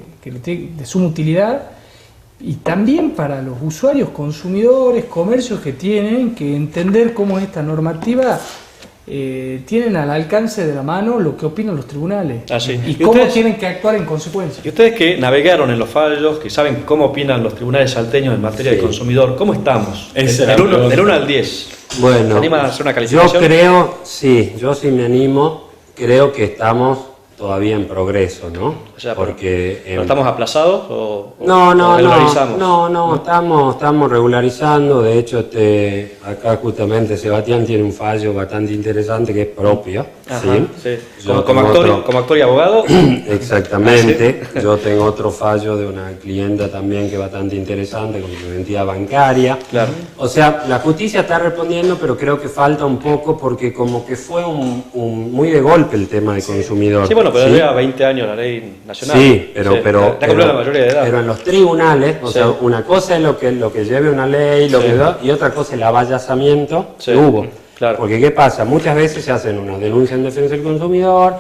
suma utilidad, y también para los usuarios, consumidores, comercios que tienen que entender cómo esta normativa tienen al alcance de la mano lo que opinan los tribunales y cómo ustedes tienen que actuar en consecuencia. Y ustedes que navegaron en los fallos, que saben cómo opinan los tribunales salteños en materia de consumidor, ¿cómo estamos? Del 1 al 10. Bueno, ¿Se animan a hacer una calificación? Yo sí me animo, creo que estamos todavía en progreso, ¿no? O sea, porque ¿pero estamos aplazados o no, regularizamos? No, estamos regularizando. De hecho, acá justamente Sebastián tiene un fallo bastante interesante que es propio. Ajá, ¿sí? Como actor y abogado. Exactamente. Yo tengo otro fallo de una clienta también que es bastante interesante, con una entidad bancaria. Claro. O sea, la justicia está respondiendo, pero creo que falta un poco porque como que fue muy de golpe el tema de consumidor. Sí, bueno, pero lleva 20 años la ley nacional. Sí, pero la mayoría de edad. Pero en los tribunales, o sea, una cosa es lo que lleve una ley, y otra cosa es el avallazamiento que hubo. Claro. Porque ¿qué pasa? Muchas veces se hacen una denuncia en defensa del consumidor,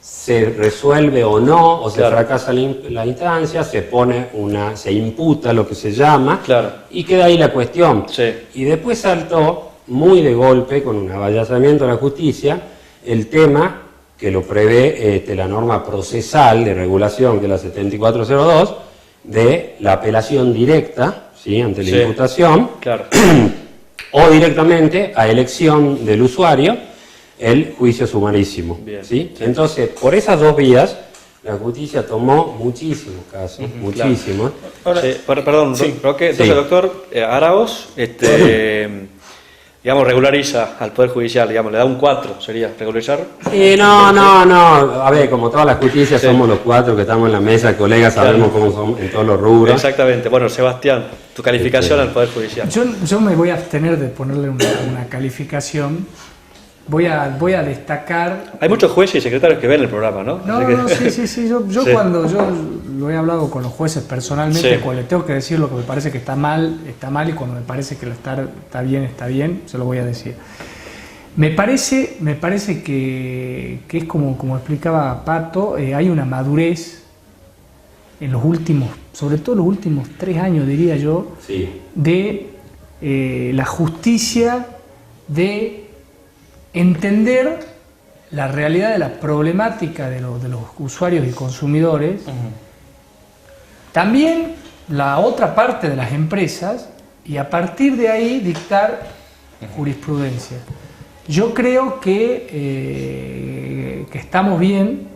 se resuelve o no, o se fracasa la instancia, se imputa lo que se llama, y queda ahí la cuestión. Sí. Y después saltó muy de golpe, con un avallazamiento de la justicia, el tema que lo prevé la norma procesal de regulación, que es la 7402, de la apelación directa, ¿sí?, ante la imputación, o directamente a elección del usuario, el juicio sumarísimo. ¿Sí? Entonces, por esas dos vías, la justicia tomó muchísimos casos, muchísimos. Ahora, perdón, Roque, entonces, doctor Araos, digamos, regulariza al Poder Judicial, digamos, le da un 4, sería regularizar. No, a ver, como toda la justicia somos los 4 que estamos en la mesa, colegas, sabemos cómo son en todos los rubros. Exactamente. Bueno, Sebastián, tu calificación al Poder Judicial. Yo me voy a abstener de ponerle una calificación. Voy a destacar... Hay muchos jueces y secretarios que ven el programa, ¿no? No, sí. Yo Sí. Cuando yo lo he hablado con los jueces personalmente, Sí. cuando les tengo que decir lo que me parece que está mal, y cuando me parece que está bien, se lo voy a decir. Me parece que es como explicaba Pato, hay una madurez en los últimos, sobre todo los últimos 3 años, diría yo, Sí. de la justicia, de entender la realidad de la problemática de los usuarios y consumidores, también la otra parte de las empresas, y a partir de ahí dictar jurisprudencia. Yo creo que estamos bien,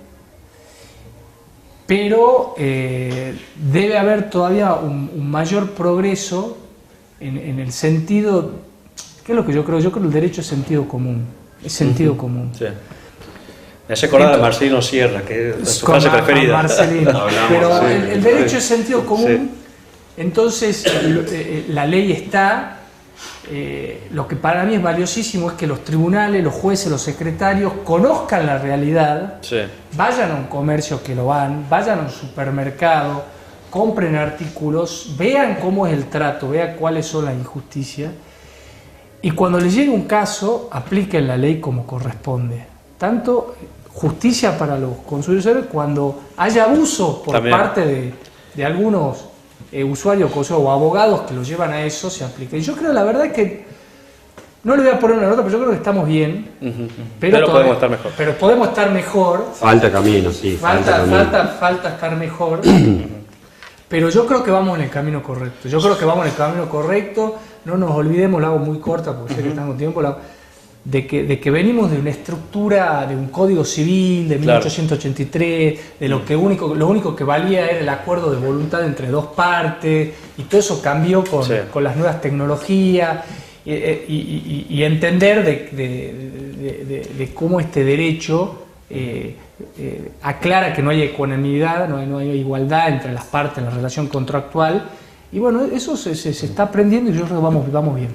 pero debe haber todavía un mayor progreso en el sentido, ¿qué es lo que yo creo? Yo creo que el derecho es sentido común. Es sentido común. Sí. Me hace acordar a Marcelino Sierra, que es su frase preferida. Marcelino. Pero sí. el derecho es sentido común, Sí. entonces la ley está. Lo que para mí es valiosísimo es que los tribunales, los jueces, los secretarios conozcan la realidad, Sí. vayan a un comercio que lo vayan a un supermercado, compren artículos, vean cómo es el trato, vean cuáles son las injusticias. Y cuando les llegue un caso, apliquen la ley como corresponde. Tanto justicia para los consumidores, cuando haya abuso por También. parte de algunos usuarios o abogados que los llevan a eso, se aplica. Y yo creo, la verdad, que no le voy a poner una nota, pero yo creo que estamos bien. Pero podemos estar mejor. Pero podemos estar mejor. Falta camino, sí. Falta estar mejor. Pero yo creo que vamos en el camino correcto. No nos olvidemos, la hago muy corta porque sé que tengo tiempo, de que venimos de una estructura, de un código civil de 1883, de lo único que valía era el acuerdo de voluntad entre dos partes, y todo eso cambió con las nuevas tecnologías, y entender de cómo este derecho aclara que no hay ecuanimidad, no hay igualdad entre las partes en la relación contractual. Y bueno, eso se está aprendiendo, y yo creo que vamos bien.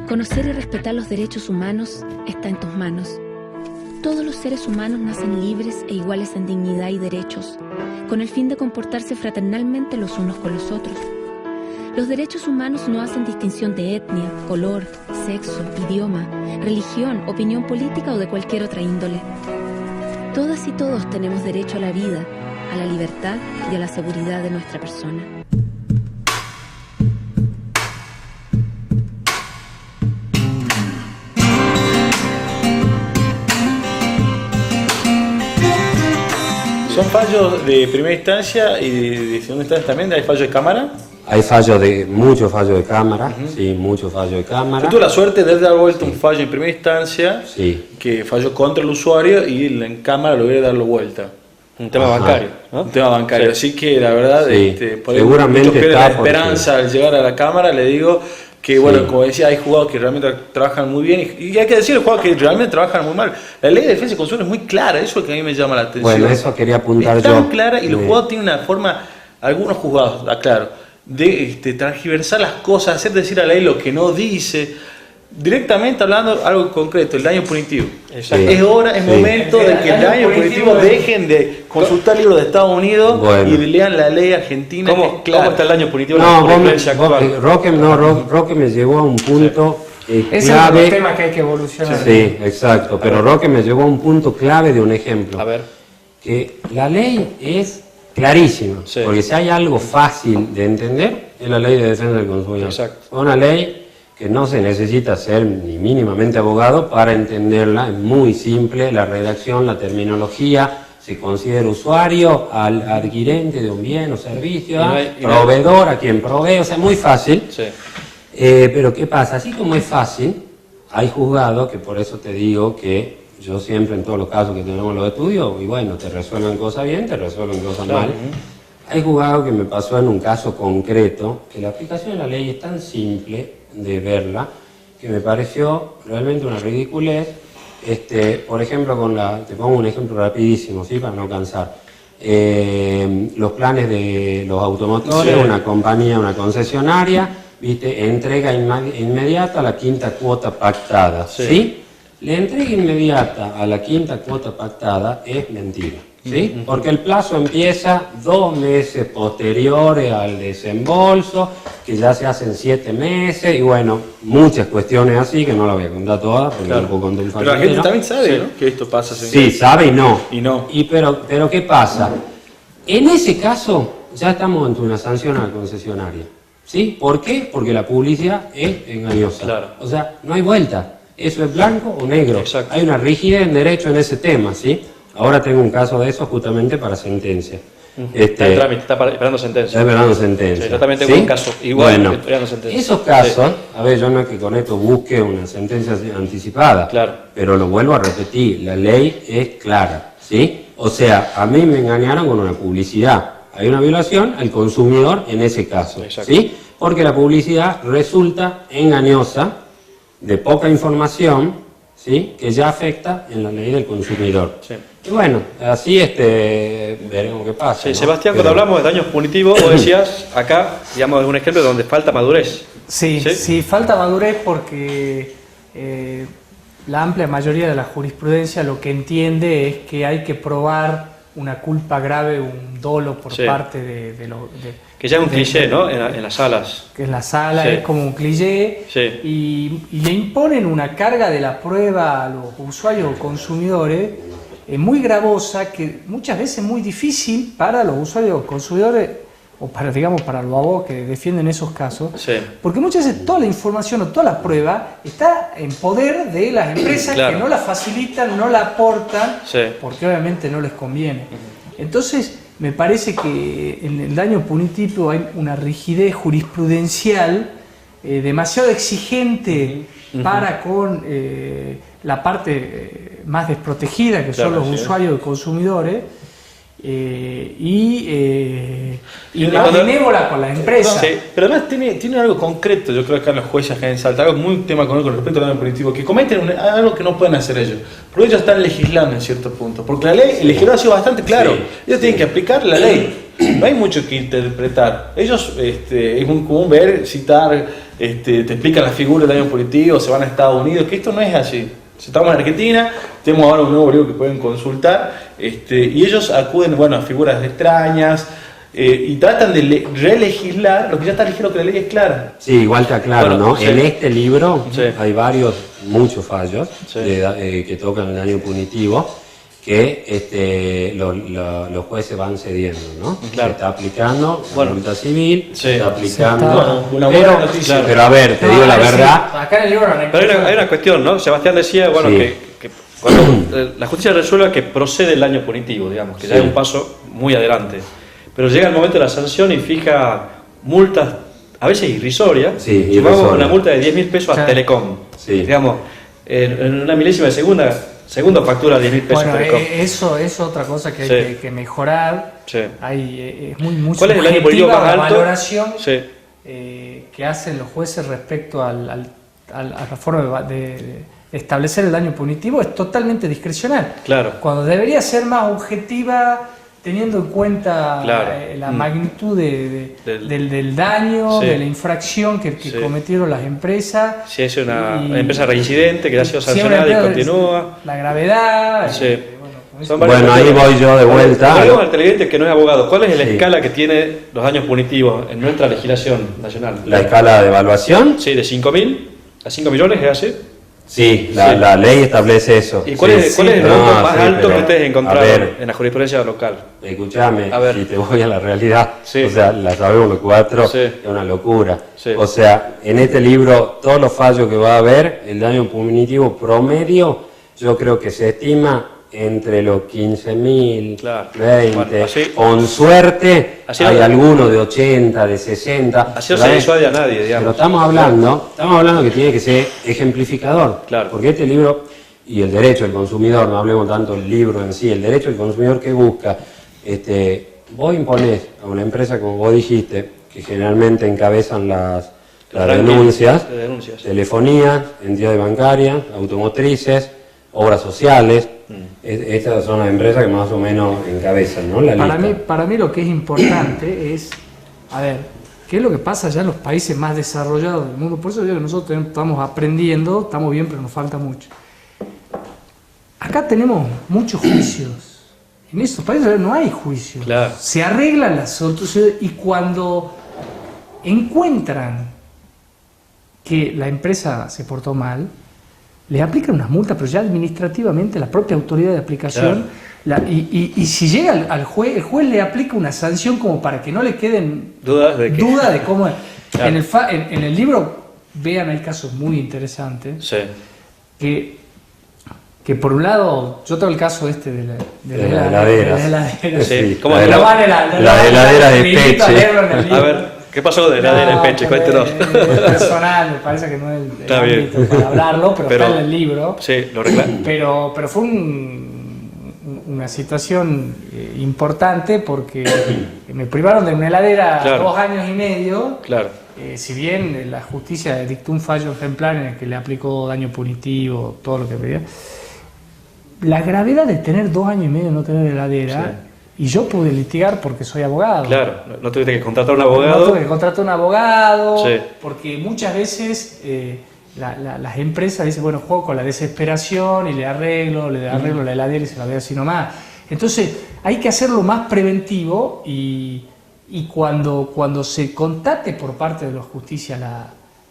Conocer y respetar los derechos humanos está en tus manos. Todos los seres humanos nacen libres e iguales en dignidad y derechos, con el fin de comportarse fraternalmente los unos con los otros. Los derechos humanos no hacen distinción de etnia, color, sexo, idioma, religión, opinión política o de cualquier otra índole. Todas y todos tenemos derecho a la vida, a la libertad y a la seguridad de nuestra persona. ¿Son fallos de primera instancia y de segunda instancia también? ¿Hay fallos de cámara? Hay muchos fallos de cámara, sí, muchos fallos de cámara. Yo tuve la suerte de dar vuelta un fallo en primera instancia, Sí. que falló contra el usuario, y en cámara logré darlo vuelta. Un tema Ajá. bancario, ¿no? Un tema bancario, Sí. así que la verdad, Sí. por ahí Seguramente muchos pierden está la esperanza porque- al llegar a la cámara. Le digo que, bueno, Sí. como decía, hay jugadores que realmente trabajan muy bien, y hay que decir, hay jugadores que realmente trabajan muy mal. La ley de defensa y consumidor es muy clara, eso es lo que a mí me llama la atención. Bueno, eso quería apuntar es tan yo. clara, y los Sí. jugadores tienen una forma, algunos juzgados, aclaro, de transgiversar las cosas, hacer decir a la ley lo que no dice. Directamente hablando, algo concreto, el daño punitivo. Exacto. Es hora, es Sí. momento de que el daño punitivo dejen de consultar libros de Estados Unidos Bueno. y lean la ley argentina, que es ¿Cómo clara. está el daño punitivo en No, la vos me, jurisprudencia actual? Roque me llevó a un punto Ese es clave. un tema que hay que evolucionar. Sí, exacto. Pero Roque me llevó a un punto clave de un ejemplo. A ver. Que la ley es clarísima. Sí. Porque si hay algo fácil de entender, es la ley de defensa del consumidor. Exacto. Una ley que no se necesita ser ni mínimamente abogado para entenderla. Es muy simple la redacción, la terminología. Se considera usuario al adquirente de un bien o servicio, Y no hay- y no hay- proveedor a quien provee. O sea, muy fácil. Sí. Pero ¿qué pasa? Así como es fácil, hay juzgados que, por eso te digo que yo siempre en todos los casos que tenemos los estudios, y bueno, te resuelven cosas bien, te resuelven cosas mal. Hay juzgado que me pasó en un caso concreto, que la aplicación de la ley es tan simple de verla, que me pareció realmente una ridiculez. Por ejemplo, te pongo un ejemplo rapidísimo, ¿sí? Para no cansar. Los planes de los automotores, sí. Una compañía, una concesionaria, ¿viste? Entrega inmediata a la quinta cuota pactada, ¿sí? ¿Sí? La entrega inmediata a la quinta cuota pactada es mentira, ¿sí? Porque el plazo empieza 2 meses posteriores al desembolso, que ya se hacen 7 meses, y bueno, muchas cuestiones así, que no las voy a contar todas, porque no puedo contar el Pero la gente también sabe, ¿no? Que esto pasa. Sí, sabe y no. Y no. Pero ¿qué pasa? En ese caso, ya estamos ante una sanción a la concesionaria, ¿sí? ¿Por qué? Porque la publicidad es engañosa. Claro. O sea, no hay vuelta. Eso es blanco o negro. Exacto. Hay una rigidez en derecho en ese tema, ¿sí? Ahora tengo un caso de eso justamente para sentencia. Está en trámite, está esperando sentencia. Está esperando sentencia. Sí, yo también tengo un caso igual, bueno, esperando sentencia. Esos casos, a ver, yo no es que con esto busque una sentencia anticipada, claro. Pero lo vuelvo a repetir, la ley es clara, ¿sí? O sea, a mí me engañaron con una publicidad. Hay una violación al consumidor en ese caso, ¿sí? Porque la publicidad resulta engañosa, de poca información, ¿sí? Que ya afecta en la ley del consumidor. Sí. Y bueno, así veremos qué pasa. Sí, ¿no? Sebastián, cuando hablamos de daños punitivos, vos decías acá, digamos, un ejemplo donde falta madurez. Sí, falta madurez porque la amplia mayoría de la jurisprudencia lo que entiende es que hay que probar una culpa grave, un dolo por parte de los... Que ya es un cliché, ¿no? En las salas. Que en la sala es como un cliché y le imponen una carga de la prueba a los usuarios o consumidores muy gravosa, que muchas veces es muy difícil para los usuarios o consumidores, o para, digamos, para los abogados que defienden esos casos, porque muchas veces toda la información o toda la prueba está en poder de las empresas que no la facilitan, no la aportan, porque obviamente no les conviene. Entonces, me parece que en el daño punitivo hay una rigidez jurisprudencial demasiado exigente para con la parte más desprotegida, que son los usuarios y consumidores, y más benévola con las empresas. Pero además tiene algo concreto, yo creo que acá los jueces acá en Salta, algo muy tema con respecto al daño punitivo, que cometen algo que no pueden hacer ellos, porque ellos están legislando en cierto punto, porque la ley, el legislador ha sido bastante claro, ellos tienen que aplicar la ley, no hay mucho que interpretar, ellos es muy común ver, citar, te explican la figura del daño punitivo, se van a Estados Unidos, que esto no es así. Estamos en Argentina, tenemos ahora un nuevo libro que pueden consultar, y ellos acuden, bueno, a figuras extrañas, y tratan de relegislar lo que ya está legislado, que la ley es clara. Sí, igual está claro, ¿no? En este libro hay muchos fallos que tocan el daño punitivo, que los jueces van cediendo, ¿no? Se está aplicando la multa civil, se está aplicando... Una buena noticia. Pero a ver, te digo la verdad... Acá en el libro pero hay una cuestión, ¿no? Sebastián decía, bueno, que cuando la justicia resuelva que procede el daño punitivo, digamos, que ya es un paso muy adelante. Pero llega el momento de la sanción y fija multas, a veces irrisorias. Llevamos una multa de 10.000 pesos a Telecom. Digamos, en una milésima de segunda factura de 10.000 pesos. Bueno, Telecom. eso es otra cosa que hay que mejorar. Es muy ¿Cuál es el daño punitivo más alto? La valoración que hacen los jueces respecto a la forma de establecer el daño punitivo es totalmente discrecional. Claro. Cuando debería ser más objetiva, teniendo en cuenta la magnitud del daño, de la infracción que cometieron las empresas. Si es una empresa reincidente que ya ha sido sancionada y continúa. La gravedad. Bueno, ahí voy yo de vuelta. Tenemos al televidente que no es abogado. ¿Cuál es la escala que tiene los daños punitivos en nuestra legislación nacional? ¿La escala de evaluación? Sí, de 5.000 a 5 millones, ¿es así? Sí, la ley establece eso. ¿Y cuál es el monto más alto que ustedes encontraron en la jurisprudencia local? Escuchame, si te voy a la realidad, o sea, la sabemos los cuatro, es una locura. O sea, en este libro, todos los fallos que va a haber, el daño punitivo promedio, yo creo que se estima entre los 15.000, 20, con suerte hay algunos de 80, de 60. Así no se disuade a nadie, digamos. Pero estamos hablando que tiene que ser ejemplificador, porque este libro, y el derecho del consumidor, no hablemos tanto del libro en sí, el derecho del consumidor que busca, vos imponés a una empresa, como vos dijiste, que generalmente encabezan las denuncias, telefonía, entidades bancarias, automotrices, obras sociales. Estas son las empresas que más o menos encabezan, ¿no? La lista. Para mí lo que es importante es, a ver, ¿qué es lo que pasa ya en los países más desarrollados del mundo? Por eso yo que nosotros estamos aprendiendo, estamos bien, pero nos falta mucho. Acá tenemos muchos juicios. En estos países no hay juicios. Claro. Se arreglan las soluciones y cuando encuentran que la empresa se portó mal, le aplican unas multas, pero ya administrativamente la propia autoridad de aplicación, claro. Y si llega al juez, el juez le aplica una sanción como para que no le queden dudas de cómo es. Claro. En el libro, vean, hay casos muy interesantes, sí. que por un lado, yo tengo el caso de la heladera. Sí. ¿Cómo la heladera de Peche. A ver. ¿Qué pasó de la heladera de Peche? Cuéntenos. Personal, me parece que no es el ámbito para hablarlo, pero está en el libro. Sí, lo reclamo. Pero fue una situación importante porque me privaron de una heladera, claro. 2 años y medio. Claro. Si bien la justicia dictó un fallo ejemplar en el que le aplicó daño punitivo, todo lo que pedía, la gravedad de tener 2 años y medio no tener heladera. Sí. Y yo pude litigar porque soy abogado. Claro, no tuviste que contratar un abogado. No tuve que contratar un abogado, sí. Porque muchas veces las empresas dicen, bueno, juego con la desesperación y le arreglo la heladera y se la doy así nomás. Entonces hay que hacerlo más preventivo y cuando se constate por parte de la justicia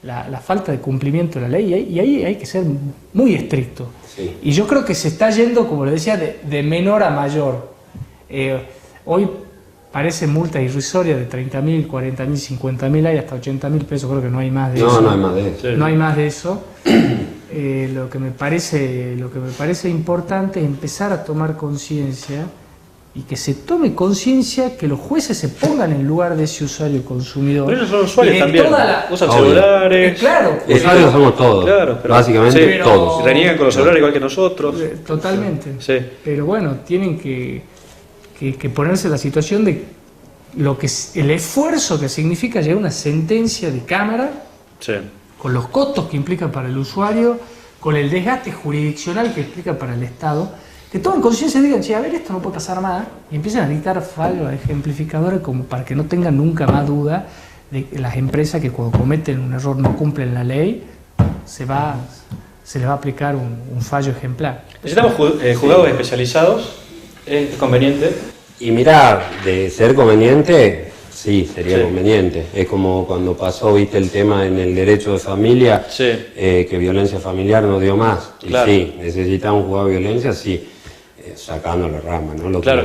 la falta de cumplimiento de la ley, y ahí hay que ser muy estricto. Sí. Y yo creo que se está yendo, como le decía, de menor a mayor. Hoy parece multa irrisoria de 30.000, 40.000, 50.000, hay hasta 80.000 pesos, creo que no hay más de eso. No hay más de eso. No hay más de eso. Lo que me parece importante es empezar a tomar conciencia y que se tome conciencia que los jueces se pongan en lugar de ese usuario consumidor. Pero ellos son usuarios también, usan celulares. Claro. Usuarios somos todos, claro, básicamente sí, todos. Reniegan con los celulares igual que nosotros. Totalmente. Sí. Pero bueno, tienen que ponerse en la situación de el esfuerzo que significa llegar a una sentencia de cámara, sí. Con los costos que implica para el usuario, con el desgaste jurisdiccional que implica para el Estado, que tomen conciencia y digan, a ver, esto no puede pasar más, y empiecen a dictar fallos ejemplificadores como para que no tengan nunca más duda de que las empresas que cuando cometen un error no cumplen la ley, se les va a aplicar un fallo ejemplar. Necesitamos juzgados especializados. ¿Es conveniente? Y mira, de ser conveniente, sí, sería conveniente. Es como cuando pasó, viste, el tema en el derecho de familia, que violencia familiar no dio más. Claro. Y sí, necesitamos un juzgado de violencia, sí, sacando la rama, ¿no? Claro.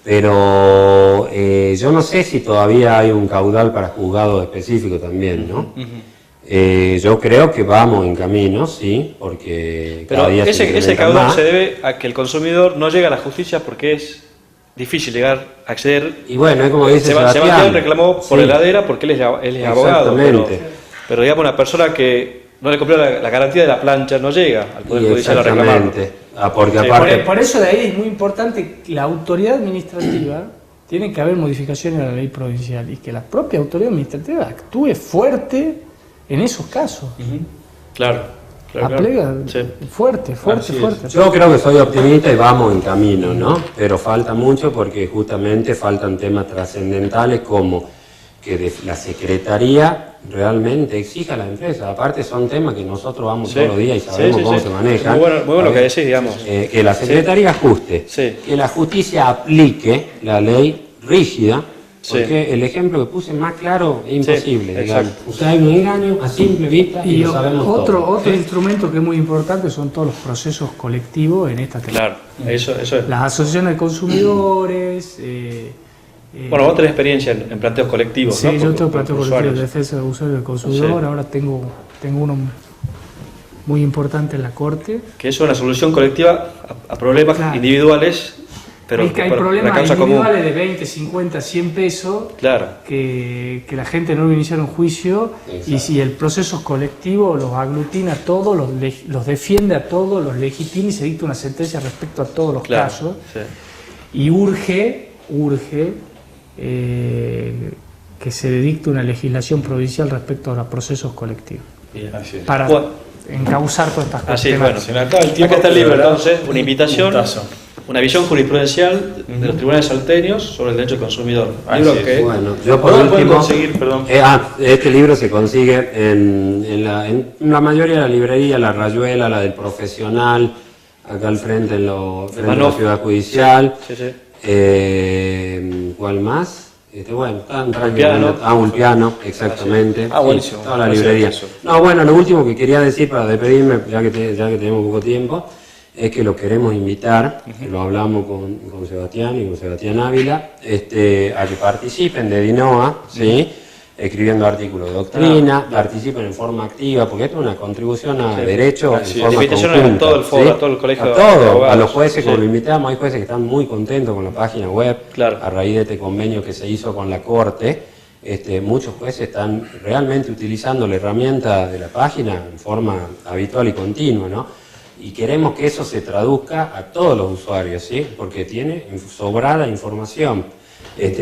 Pero yo no sé si todavía hay un caudal para juzgados específicos también, ¿no? Yo creo que vamos en camino, sí, porque cada día ese caudal se debe a que el consumidor no llega a la justicia porque es difícil llegar a acceder. Y bueno, es como dice Sebastián reclamó por heladera porque él es abogado, pero digamos una persona que no le cumplió la garantía de la plancha no llega al Poder Judicial a reclamarlo. Porque aparte... por eso de ahí es muy importante que la autoridad administrativa tiene que haber modificaciones a la ley provincial y que la propia autoridad administrativa actúe fuerte en esos casos. Claro. Fuerte. Yo creo que soy optimista y vamos en camino, ¿no? Pero falta mucho porque justamente faltan temas trascendentales como que la Secretaría realmente exija a la empresa. Aparte son temas que nosotros vamos todos los días y sabemos cómo se manejan. Muy bueno lo que decís, digamos. Que la Secretaría ajuste, que la justicia aplique la ley rígida. Porque el ejemplo que puse más claro es imposible. O sea, hay un engaño a simple vista y lo sabemos otro instrumento que es muy importante son todos los procesos colectivos en esta temática. Claro, eso es. Las asociaciones de consumidores. Bueno, vos tenés experiencia en planteos colectivos, sí, ¿no? Yo tengo planteos colectivos de defensa del usuario y del consumidor. Ahora tengo uno muy importante en la Corte. Que es una solución colectiva a problemas individuales pero hay por problemas una causa individuales común. de 20, 50, 100 pesos Claro. que la gente no va a iniciar un juicio y si el proceso es colectivo los aglutina a todos, los defiende a todos, los legitima y se dicta una sentencia respecto a todos los Claro, casos. sí. Y urge que se dicte una legislación provincial respecto a los procesos colectivos Bien. Así es. para encauzar todas estas cosas. Así es, bueno. Se me acaba el tiempo, Acá está el libro, pero, entonces, una invitación, puntazo. una visión jurisprudencial de los tribunales salteños sobre el derecho del consumidor. Así Libro es. que Bueno, yo por ¿Dónde pueden último, conseguir, perdón? este libro se consigue en la mayoría de la librería, la Rayuela, la del Profesional, acá al frente frente a la Manof. Ciudad Judicial. Sí, sí. ¿Cuál más? Bueno, Ulpiano. Ulpiano, exactamente. Ah, buenísimo. Toda la Gracias, librería. eso. No, bueno, lo último que quería decir para despedirme, ya que tenemos poco tiempo, es que lo queremos invitar, que lo hablamos con Sebastián y con Sebastián Ávila, a que participen de DINOA, ¿sí? Escribiendo artículos de doctrina, participen en forma activa, porque esto es una contribución a derecho en forma Invitación a conjunta, todo el foro, ¿sí? a todo el colegio a de todos, abogados. a los jueces, Sí. como lo invitamos, hay jueces que están muy contentos con la página web, Claro. a raíz de este convenio que se hizo con la Corte. Muchos jueces están realmente utilizando la herramienta de la página en forma habitual y continua, ¿no? Y queremos que eso se traduzca a todos los usuarios, ¿sí? Porque tiene sobrada información,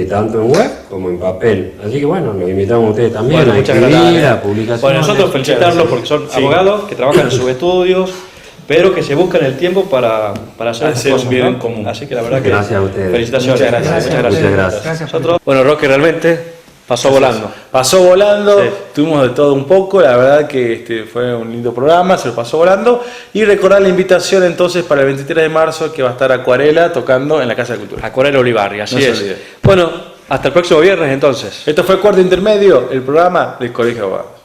tanto en web como en papel. Así que bueno, los invitamos a ustedes también Bueno, a muchas escribir, gracias. a publicaciones. Bueno, nosotros felicitarlos porque son Sí. abogados que trabajan en sus estudios, pero que se buscan el tiempo para hacer estas Hacer un cosas, bien ¿no? en común. Así que la verdad que Gracias a ustedes. felicitaciones. Muchas gracias. Muchas gracias. Muchas gracias. Gracias por- Nosotros, bueno, Roque realmente pasó volando. Pasó volando, Sí. tuvimos de todo un poco, la verdad que fue un lindo programa, se lo pasó volando. Y recordar la invitación entonces para el 23 de marzo que va a estar Acuarela tocando en la Casa de Cultura. Acuarela Olivarri, así No se es. olvide. Bueno, hasta el próximo viernes entonces. Esto fue Cuarto Intermedio, el programa del Colegio de Abogados.